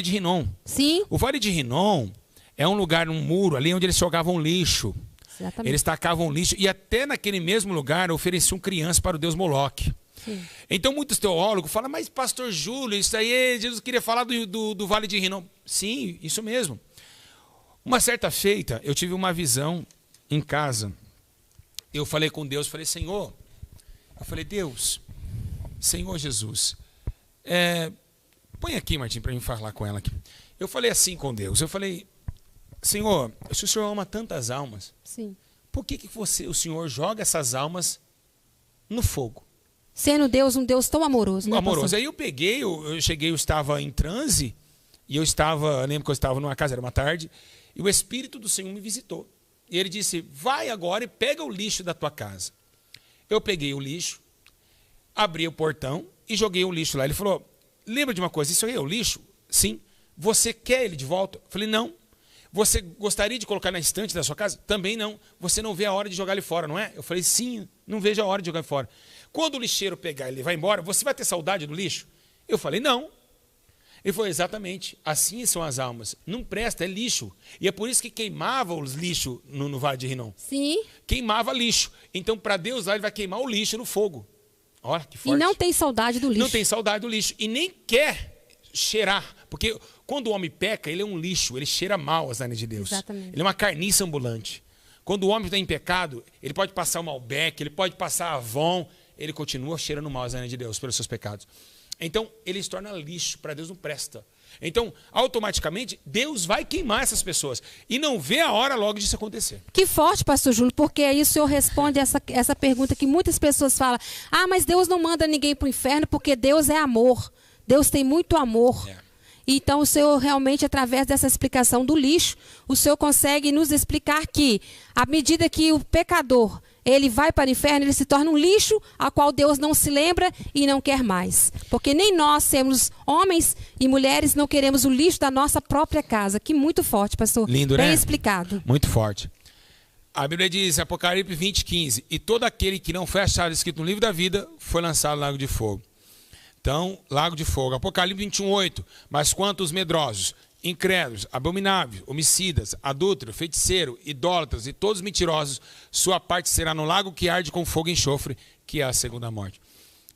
Rinom. Sim. O Vale de Rinom é um lugar, um muro ali onde eles jogavam lixo. Exatamente. Eles tacavam lixo e até naquele mesmo lugar ofereciam crianças para o deus Moloque. Sim. Então muitos teólogos falam, mas pastor Júlio, isso aí Jesus queria falar do Vale de Rinom. Sim, isso mesmo. Uma certa feita, eu tive uma visão em casa. Eu falei com Deus, falei, Senhor, Deus, Senhor Jesus, põe aqui, Martim, para mim falar com ela aqui. Eu falei assim com Deus, eu falei, Senhor, se o Senhor ama tantas almas, sim, por que o Senhor joga essas almas no fogo? Sendo Deus um Deus tão amoroso, né, amoroso. pastor? Aí eu cheguei, eu estava em transe, e eu lembro que eu estava numa casa, era uma tarde, e o Espírito do Senhor me visitou. E ele disse, vai agora e pega o lixo da tua casa. Eu peguei o lixo, abri o portão e joguei o lixo lá. Ele falou, lembra de uma coisa, isso aí é o lixo? Sim. Você quer ele de volta? Eu falei, não. Você gostaria de colocar na estante da sua casa? Também não. Você não vê a hora de jogar ele fora, não é? Eu falei, sim, não vejo a hora de jogar ele fora. Quando o lixeiro pegar e ele vai embora, você vai ter saudade do lixo? Eu falei, não. Ele falou, exatamente, assim são as almas. Não presta, é lixo. E é por isso que queimava os lixos no Vale de Rinom. Sim. Queimava lixo. Então, para Deus lá, ele vai queimar o lixo no fogo. Olha que forte. E não tem saudade do lixo. Não tem saudade do lixo. E nem quer cheirar. Porque quando o homem peca, ele é um lixo. Ele cheira mal as leis de Deus. Exatamente. Ele é uma carniça ambulante. Quando o homem está em pecado, ele pode passar o Malbec, ele pode passar Avon, ele continua cheirando mal as leis de Deus pelos seus pecados. Então, ele se torna lixo. Para Deus não presta. Então, automaticamente, Deus vai queimar essas pessoas. E não vê a hora logo disso acontecer. Que forte, pastor Júlio, porque aí o senhor responde essa pergunta que muitas pessoas falam. Ah, mas Deus não manda ninguém para o inferno porque Deus é amor. Deus tem muito amor. Então, o senhor realmente, através dessa explicação do lixo, o senhor consegue nos explicar que, à medida que o pecador ele vai para o inferno, ele se torna um lixo a qual Deus não se lembra e não quer mais. Porque nem nós, sermos homens e mulheres, não queremos o lixo da nossa própria casa. Que muito forte, pastor. Lindo, bem né? explicado. Muito forte. A Bíblia diz, Apocalipse 20:15, e todo aquele que não foi achado escrito no livro da vida foi lançado no lago de fogo. Então, lago de fogo. Apocalipse 21:8, mas quanto os medrosos, incrédulos, abomináveis, homicidas, adúlteros, feiticeiros, idólatras e todos mentirosos, sua parte será no lago que arde com fogo e enxofre, que é a segunda morte.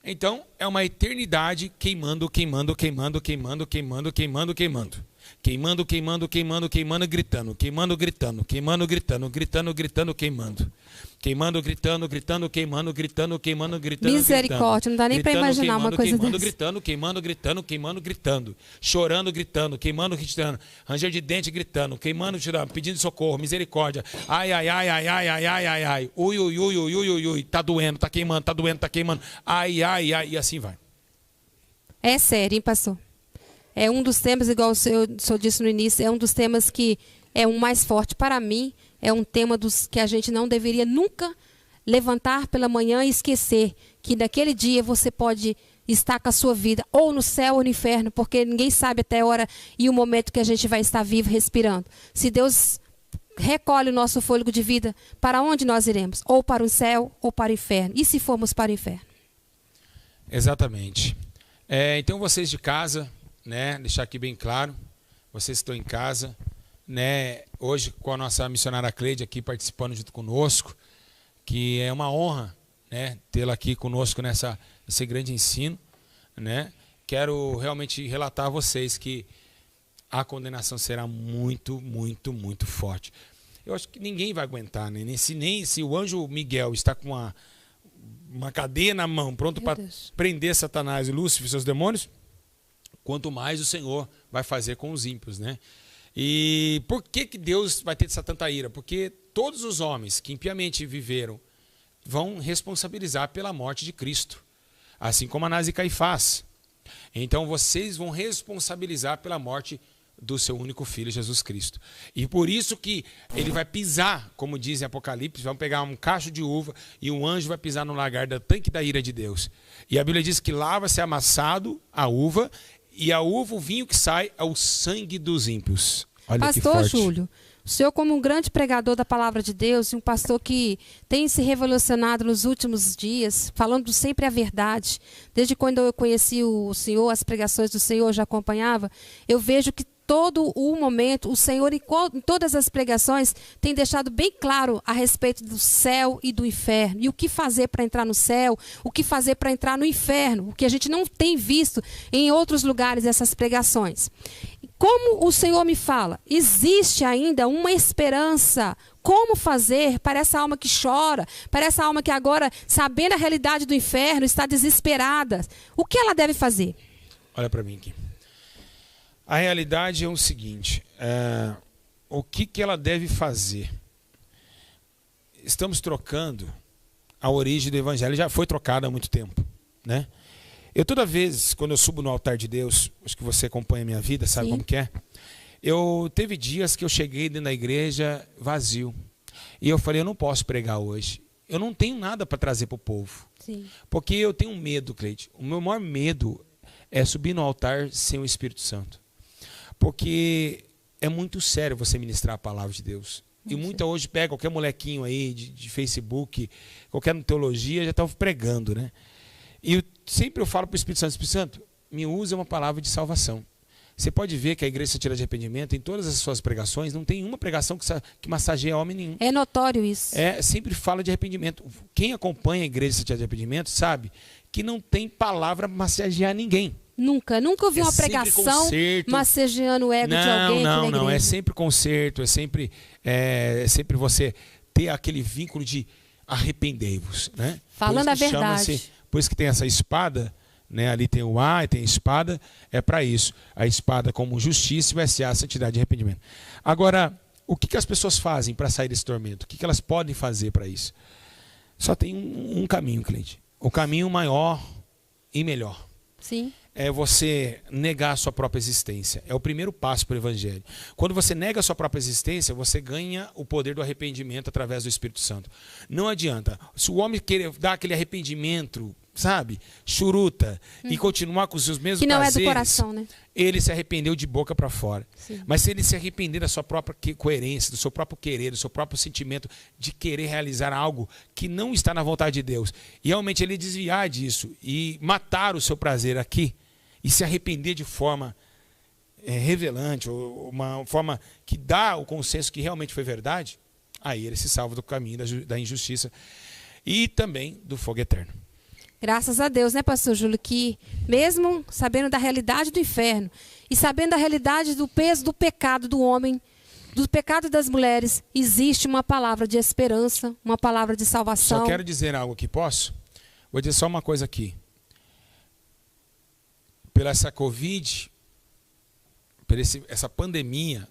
Então, é uma eternidade queimando, queimando, queimando, queimando, queimando, queimando, queimando. Queimando, queimando, queimando, queimando, gritando. Queimando, gritando. Queimando, gritando. Gritando, gritando, queimando. Queimando, gritando, gritando, queimando, gritando, queimando, gritando. Misericórdia, não dá nem para imaginar uma coisa queimando, dessa. gritando, queimando, gritando, queimando, gritando. Chorando, gritando, queimando, gritando. Ranger de dente, gritando. Queimando, tirando, pedindo socorro, misericórdia. Ai, ai, ai, ai, ai, ai, ai, ai, ai. Ui, ui, ui, ui, ui, ui, ui. Tá doendo, tá queimando, tá doendo, tá queimando. Ai, ai, ai. E assim vai. É sério, hein, pastor? É um dos temas, igual o senhor disse no início, é um dos temas que é um mais forte para mim. É um tema dos que a gente não deveria nunca levantar pela manhã e esquecer que naquele dia você pode estar com a sua vida ou no céu ou no inferno, porque ninguém sabe até a hora e o momento que a gente vai estar vivo respirando. Se Deus recolhe o nosso fôlego de vida, para onde nós iremos? Ou para o céu ou para o inferno. E se formos para o inferno? Exatamente. Então vocês de casa, né, deixar aqui bem claro, vocês estão em casa, né, hoje com a nossa missionária Cleide aqui participando junto conosco, que é uma honra né, tê-la aqui conosco nesse grande ensino, né? Quero realmente relatar a vocês que a condenação será muito, muito, muito forte. Eu acho que ninguém vai aguentar, né? Nem se o anjo Miguel está com uma cadeia na mão, pronto para prender Satanás e Lúcifer e seus demônios, quanto mais o Senhor vai fazer com os ímpios, né? E por que Deus vai ter essa tanta ira? Porque todos os homens que impiamente viveram vão responsabilizar pela morte de Cristo, assim como Anás e Caifás. Então vocês vão responsabilizar pela morte do seu único filho, Jesus Cristo. E por isso que ele vai pisar, como diz em Apocalipse, vão pegar um cacho de uva e um anjo vai pisar no lagar do tanque da ira de Deus. E a Bíblia diz que lá vai ser amassado a uva, e a uva, o vinho que sai, é o sangue dos ímpios. Olha Pastor que forte. Júlio, o senhor como um grande pregador da palavra de Deus e um pastor que tem se revolucionado nos últimos dias, falando sempre a verdade, desde quando eu conheci o senhor, as pregações do senhor eu já acompanhava, eu vejo que todo o momento, o Senhor, em todas as pregações, tem deixado bem claro a respeito do céu e do inferno. E o que fazer para entrar no céu, o que fazer para entrar no inferno, o que a gente não tem visto em outros lugares essas pregações. Como o Senhor me fala, existe ainda uma esperança. Como fazer para essa alma que chora, para essa alma que agora, sabendo a realidade do inferno, está desesperada? O que ela deve fazer? Olha para mim aqui. A realidade é o seguinte, o que ela deve fazer? Estamos trocando a origem do evangelho, já foi trocada há muito tempo, né? Eu toda vez, quando eu subo no altar de Deus, acho que você acompanha a minha vida, sabe Sim. como que é? Teve dias que eu cheguei dentro da igreja vazio, e eu falei, eu não posso pregar hoje, eu não tenho nada para trazer para o povo, Sim. Porque eu tenho medo, Cleide, o meu maior medo é subir no altar sem o Espírito Santo. Porque é muito sério você ministrar a palavra de Deus. E muita hoje pega qualquer molequinho aí de Facebook, qualquer teologia, já está pregando, né? E sempre eu falo para o Espírito Santo, me usa uma palavra de salvação. Você pode ver que a igreja se tira de arrependimento, em todas as suas pregações, não tem uma pregação que massageia homem nenhum. É notório isso. Sempre fala de arrependimento. Quem acompanha a igreja se tira de arrependimento sabe que não tem palavra para massagear ninguém. Nunca ouvi uma pregação massageando o ego de alguém aqui na igreja. Não, é sempre conserto, é sempre você ter aquele vínculo de arrependei-vos, né? Falando a verdade. Por isso que tem essa espada, né? Ali tem o A e tem a espada, é para isso. A espada como justiça e o SA, santidade e arrependimento. Agora, o que as pessoas fazem para sair desse tormento? O que elas podem fazer para isso? Só tem um caminho, Cleide. O caminho maior e melhor. Sim. É você negar a sua própria existência. É o primeiro passo para o evangelho. Quando você nega a sua própria existência, você ganha o poder do arrependimento através do Espírito Santo. Não adianta. Se o homem querer dar aquele arrependimento, sabe, churuta, e continuar com os seus mesmos prazeres, é do coração, né? Ele se arrependeu de boca para fora. Sim. Mas se ele se arrepender da sua própria coerência, do seu próprio querer, do seu próprio sentimento de querer realizar algo que não está na vontade de Deus, e realmente ele desviar disso e matar o seu prazer aqui, e se arrepender de forma revelante, ou uma forma que dá o consenso que realmente foi verdade, aí ele se salva do caminho da injustiça e também do fogo eterno. Graças a Deus, né, pastor Júlio, que mesmo sabendo da realidade do inferno e sabendo da realidade do peso do pecado do homem, do pecado das mulheres, existe uma palavra de esperança, uma palavra de salvação. Só quero dizer algo aqui, posso? Vou dizer só uma coisa aqui. Pela essa Covid, por essa pandemia,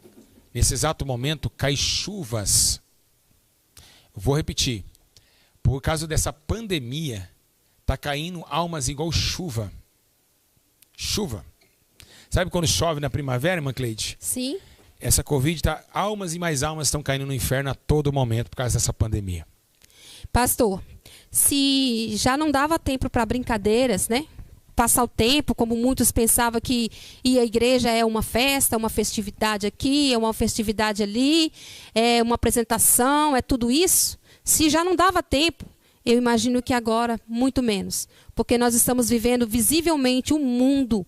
nesse exato momento, cai chuvas. Vou repetir. Por causa dessa pandemia, está caindo almas igual chuva. Chuva. Sabe quando chove na primavera, irmã Cleide? Sim. Essa Covid, almas e mais almas estão caindo no inferno a todo momento por causa dessa pandemia. Pastor, se já não dava tempo para brincadeiras, né? Passar o tempo, como muitos pensavam que ir à igreja é uma festa, uma festividade aqui, é uma festividade ali, é uma apresentação, é tudo isso. Se já não dava tempo, eu imagino que agora muito menos, porque nós estamos vivendo visivelmente o mundo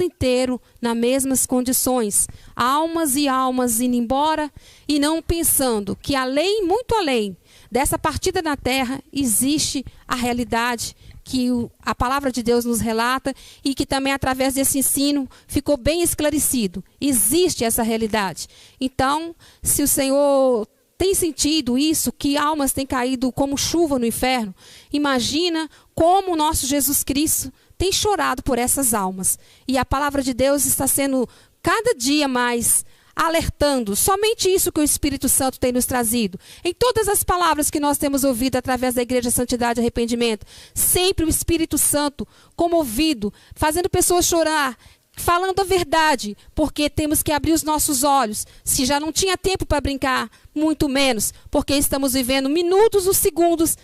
inteiro nas mesmas condições, almas e almas indo embora e não pensando que além, muito além dessa partida na terra, existe a realidade que a palavra de Deus nos relata e que também através desse ensino ficou bem esclarecido. Existe essa realidade. Então, se o Senhor tem sentido isso, que almas têm caído como chuva no inferno, imagina como o nosso Jesus Cristo tem chorado por essas almas. E a palavra de Deus está sendo cada dia mais alertando, somente isso que o Espírito Santo tem nos trazido. Em todas as palavras que nós temos ouvido através da Igreja Santidade e Arrependimento, sempre o Espírito Santo comovido, fazendo pessoas chorar, falando a verdade, porque temos que abrir os nossos olhos. Se já não tinha tempo para brincar, muito menos, porque estamos vivendo minutos ou segundos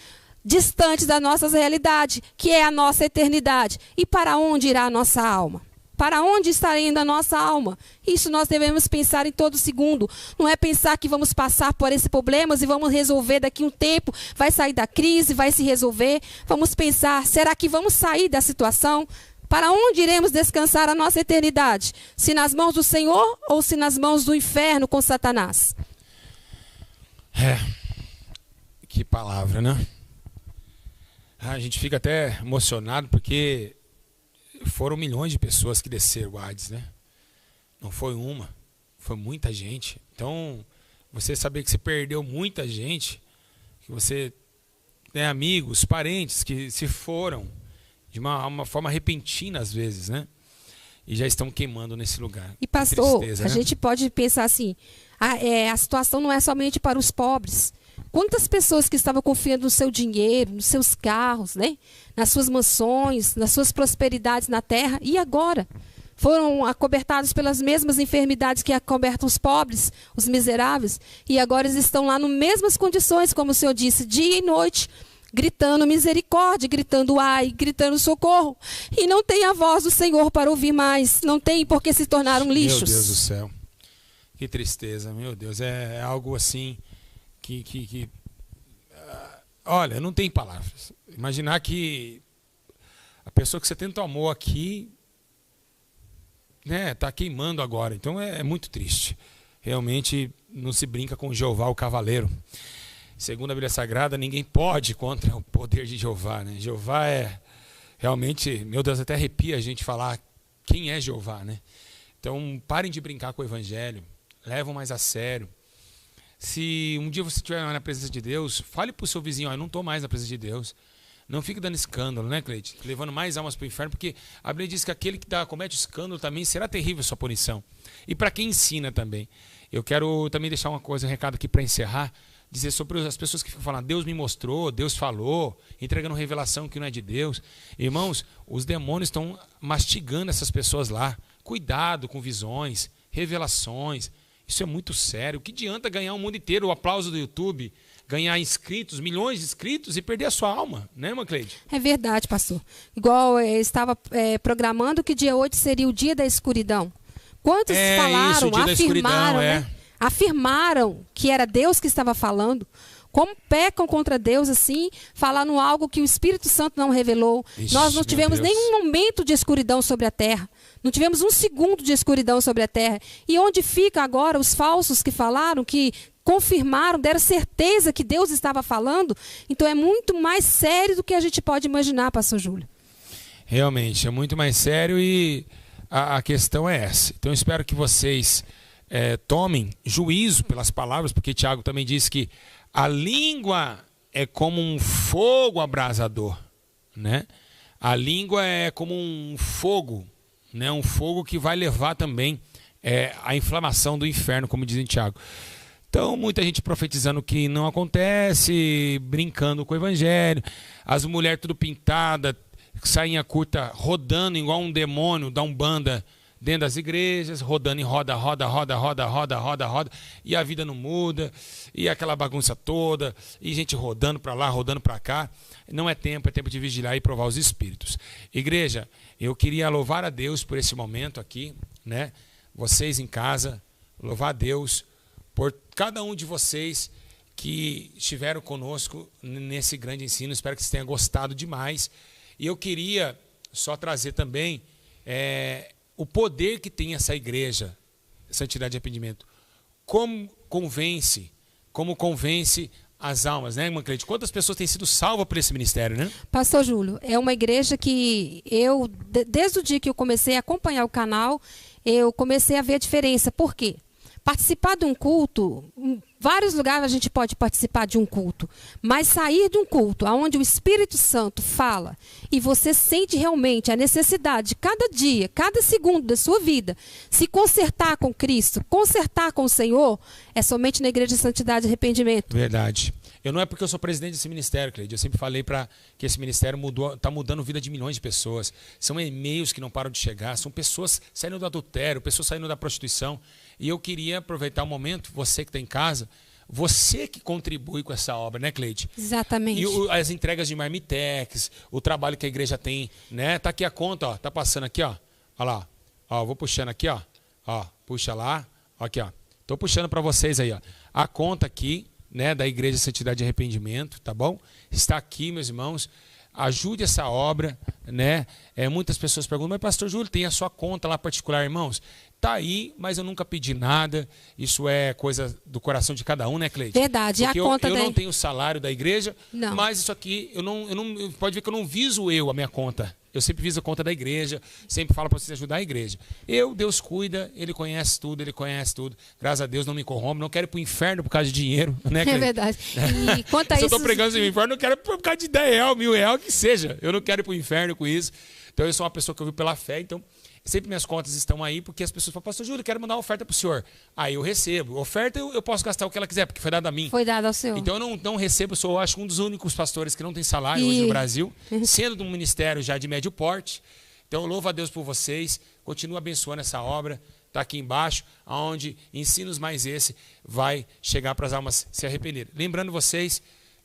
distantes da nossa realidade, que é a nossa eternidade. E para onde irá a nossa alma? Para onde está indo a nossa alma? Isso nós devemos pensar em todo segundo. Não é pensar que vamos passar por esses problemas e vamos resolver daqui a um tempo, vai sair da crise, vai se resolver. Vamos pensar, será que vamos sair da situação? Para onde iremos descansar a nossa eternidade? Se nas mãos do Senhor ou se nas mãos do inferno com Satanás? Que palavra, né? A gente fica até emocionado porque foram milhões de pessoas que desceram o Hades, né? Não foi uma, foi muita gente. Então, você saber que você perdeu muita gente, que você tem amigos, parentes que se foram de uma forma repentina às vezes, né? E já estão queimando nesse lugar. E pastor, tristeza, a né? gente pode pensar assim, a situação não é somente para os pobres. Quantas pessoas que estavam confiando no seu dinheiro, nos seus carros, né? Nas suas mansões, nas suas prosperidades na terra, e agora? Foram acobertados pelas mesmas enfermidades que acobertam os pobres, os miseráveis, e agora eles estão lá nas mesmas condições, como o Senhor disse, dia e noite, gritando misericórdia, gritando ai, gritando socorro, e não tem a voz do Senhor para ouvir mais, não tem porque se tornaram lixos. Meu Deus do céu, que tristeza, meu Deus, é algo assim que olha, não tem palavras. Imaginar que a pessoa que você tanto amou aqui, né, tá queimando agora. Então é muito triste. Realmente não se brinca com Jeová, o cavaleiro. Segundo a Bíblia Sagrada, ninguém pode contra o poder de Jeová, né? Jeová é realmente, meu Deus, até arrepia a gente falar quem é Jeová, né? Então parem de brincar com o evangelho, levam mais a sério. Se um dia você estiver na presença de Deus, fale para o seu vizinho, eu não estou mais na presença de Deus. Não fique dando escândalo, né, Cleide? Levando mais almas para o inferno, porque a Bíblia diz que aquele que comete escândalo também será terrível a sua punição. E para quem ensina também. Eu quero também deixar um recado aqui para encerrar, dizer sobre as pessoas que ficam falando, Deus me mostrou, Deus falou, entregando revelação que não é de Deus. Irmãos, os demônios estão mastigando essas pessoas lá. Cuidado com visões, revelações. Isso é muito sério. O que adianta ganhar o mundo inteiro, o aplauso do YouTube, ganhar inscritos, milhões de inscritos e perder a sua alma, né, irmã Cleide? É verdade, pastor. Igual eu estava programando que dia 8 seria o dia da escuridão. Quantos falaram, afirmaram, né? Afirmaram que era Deus que estava falando. Como pecam contra Deus assim, falando algo que o Espírito Santo não revelou. Ixi, nós não tivemos nenhum momento de escuridão sobre a terra. Não tivemos um segundo de escuridão sobre a terra. E onde fica agora os falsos que falaram, que confirmaram, deram certeza que Deus estava falando? Então é muito mais sério do que a gente pode imaginar, pastor Júlio. Realmente, é muito mais sério e a questão é essa. Então eu espero que vocês tomem juízo pelas palavras, porque Tiago também disse que a língua é como um fogo abrasador, né? A língua é como um fogo, né? Um fogo que vai levar também a inflamação do inferno, como diz em Tiago. Então, muita gente profetizando que não acontece, brincando com o evangelho, as mulheres tudo pintadas, sainha curta, rodando igual um demônio da Umbanda dentro das igrejas, rodando em roda, e a vida não muda, e aquela bagunça toda, e gente rodando para lá, rodando para cá. Não é tempo de vigiar e provar os espíritos. Igreja, eu queria louvar a Deus por esse momento aqui, né? Vocês em casa, louvar a Deus por cada um de vocês que estiveram conosco nesse grande ensino. Espero que vocês tenham gostado demais. E eu queria só trazer também o poder que tem essa igreja, Santidade e Arrependimento. Como convence as almas, né, irmã Cleide? Quantas pessoas têm sido salvas por esse ministério, né? Pastor Júlio, é uma igreja que desde o dia que eu comecei a acompanhar o canal, eu comecei a ver a diferença. Por quê? Participar de um culto, em vários lugares a gente pode participar de um culto, mas sair de um culto onde o Espírito Santo fala e você sente realmente a necessidade de cada dia, cada segundo da sua vida, se consertar com Cristo, consertar com o Senhor, é somente na Igreja de Santidade e Arrependimento. Verdade. Eu não é porque eu sou presidente desse ministério, Cleide. Eu sempre falei que esse ministério está mudando a vida de milhões de pessoas. São e-mails que não param de chegar, são pessoas saindo do adultério, pessoas saindo da prostituição. E eu queria aproveitar o momento, você que está em casa, você que contribui com essa obra, né, Cleide? Exatamente. E as entregas de marmitex, o trabalho que a igreja tem, né? Tá aqui a conta, ó, tá passando aqui, ó. Olha lá. Ó, vou puxando aqui, ó. Ó, puxa lá. Ó, aqui, ó. Tô puxando para vocês aí, ó. A conta aqui, né, da Igreja Santidade e Arrependimento, tá bom? Está aqui, meus irmãos. Ajude essa obra, né? Muitas pessoas perguntam, mas pastor Júlio, tem a sua conta lá particular, irmãos? Tá aí, mas eu nunca pedi nada. Isso é coisa do coração de cada um, né, Cleide? Verdade. Porque a conta eu não tenho o salário da igreja, não. Mas isso aqui, pode ver que eu não viso a minha conta. Eu sempre viso a conta da igreja, sempre falo para vocês ajudar a igreja. Deus cuida, Ele conhece tudo. Graças a Deus, não me corrompe, não quero ir para o inferno por causa de dinheiro, né, Cleide? É verdade. E quanto a Se isso... eu estou pregando no inferno, eu não quero ir por causa de 10 reais, 1000 reais, que seja. Eu não quero ir para o inferno com isso. Então, eu sou uma pessoa que eu vivo pela fé, então... Sempre minhas contas estão aí, porque as pessoas falam, pastor Júlio, eu quero mandar uma oferta para o senhor. Aí eu recebo. Oferta eu posso gastar o que ela quiser, porque foi dado a mim. Foi dado ao senhor. Então eu não recebo, sou, acho, um dos únicos pastores que não tem salário hoje no Brasil, sendo de um ministério já de médio porte. Então eu louvo a Deus por vocês, continuo abençoando essa obra. Está aqui embaixo, onde ensinos mais esse vai chegar para as almas se arrependerem. Lembrando vocês,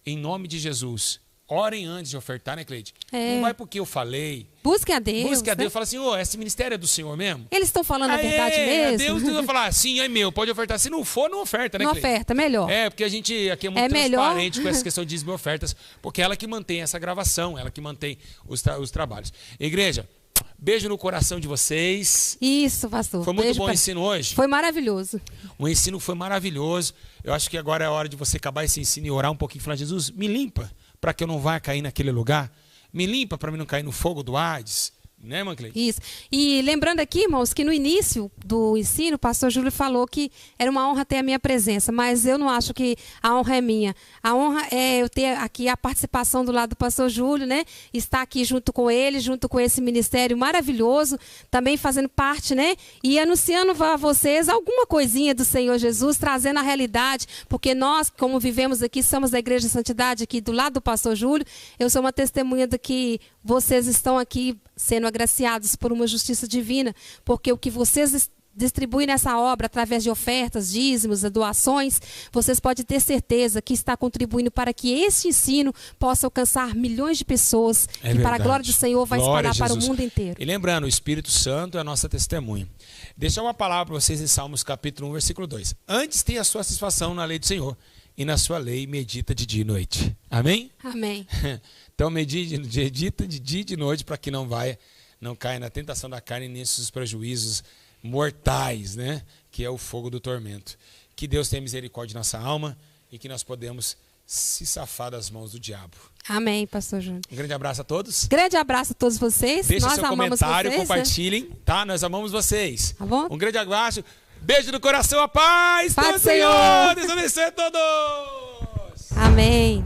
em nome de Jesus, orem antes de ofertar, né, Cleide? Não vai porque eu falei. Busque a Deus. Busque a Deus. Fala assim, esse ministério é do Senhor mesmo? Eles estão falando a verdade mesmo? Deus vai falar, sim, é meu, pode ofertar. Se não for, não oferta, né, não Cleide? Oferta, melhor. Porque a gente aqui é muito transparente com essa questão de dízimo e ofertas, porque é ela que mantém essa gravação, ela que mantém os trabalhos. Igreja, beijo no coração de vocês. Isso, pastor. Foi muito bom o ensino hoje. Foi maravilhoso. O ensino foi maravilhoso. Eu acho que agora é a hora de você acabar esse ensino e orar um pouquinho e falar, Jesus, me limpa para que eu não vá cair naquele lugar. Me limpa para mim não cair no fogo do Hades. Né, irmã Cleide? Isso. E lembrando aqui, irmãos, que no início do ensino, o pastor Júlio falou que era uma honra ter a minha presença, mas eu não acho que a honra é minha. A honra é eu ter aqui a participação do lado do pastor Júlio, né? Estar aqui junto com ele, junto com esse ministério maravilhoso, também fazendo parte, né? E anunciando a vocês alguma coisinha do Senhor Jesus, trazendo a realidade, porque nós, como vivemos aqui, somos da Igreja de Santidade, aqui do lado do pastor Júlio. Eu sou uma testemunha de que vocês estão aqui sendo agraciados por uma justiça divina, porque o que vocês distribuem nessa obra através de ofertas, dízimos, doações, vocês podem ter certeza que está contribuindo para que este ensino possa alcançar milhões de pessoas e para a glória do Senhor vai espalhar para o mundo inteiro. E lembrando, o Espírito Santo é a nossa testemunha. Deixa uma palavra para vocês em Salmos capítulo 1, versículo 2. Antes tenha a sua satisfação na lei do Senhor e na sua lei medita de dia e noite. Amém? Amém. Então medita de dia e de noite para que não caia na tentação da carne nesses prejuízos mortais, né? Que é o fogo do tormento. Que Deus tenha misericórdia de nossa alma e que nós podemos se safar das mãos do diabo. Amém, pastor Júnior. Um grande abraço a todos. Grande abraço a todos vocês. Deixa nós seu amamos comentário, vocês, compartilhem, tá? Nós amamos vocês. Tá bom? Um grande abraço. Beijo no coração, a paz do Senhor. Senhor. Deus abençoe a todos. Amém.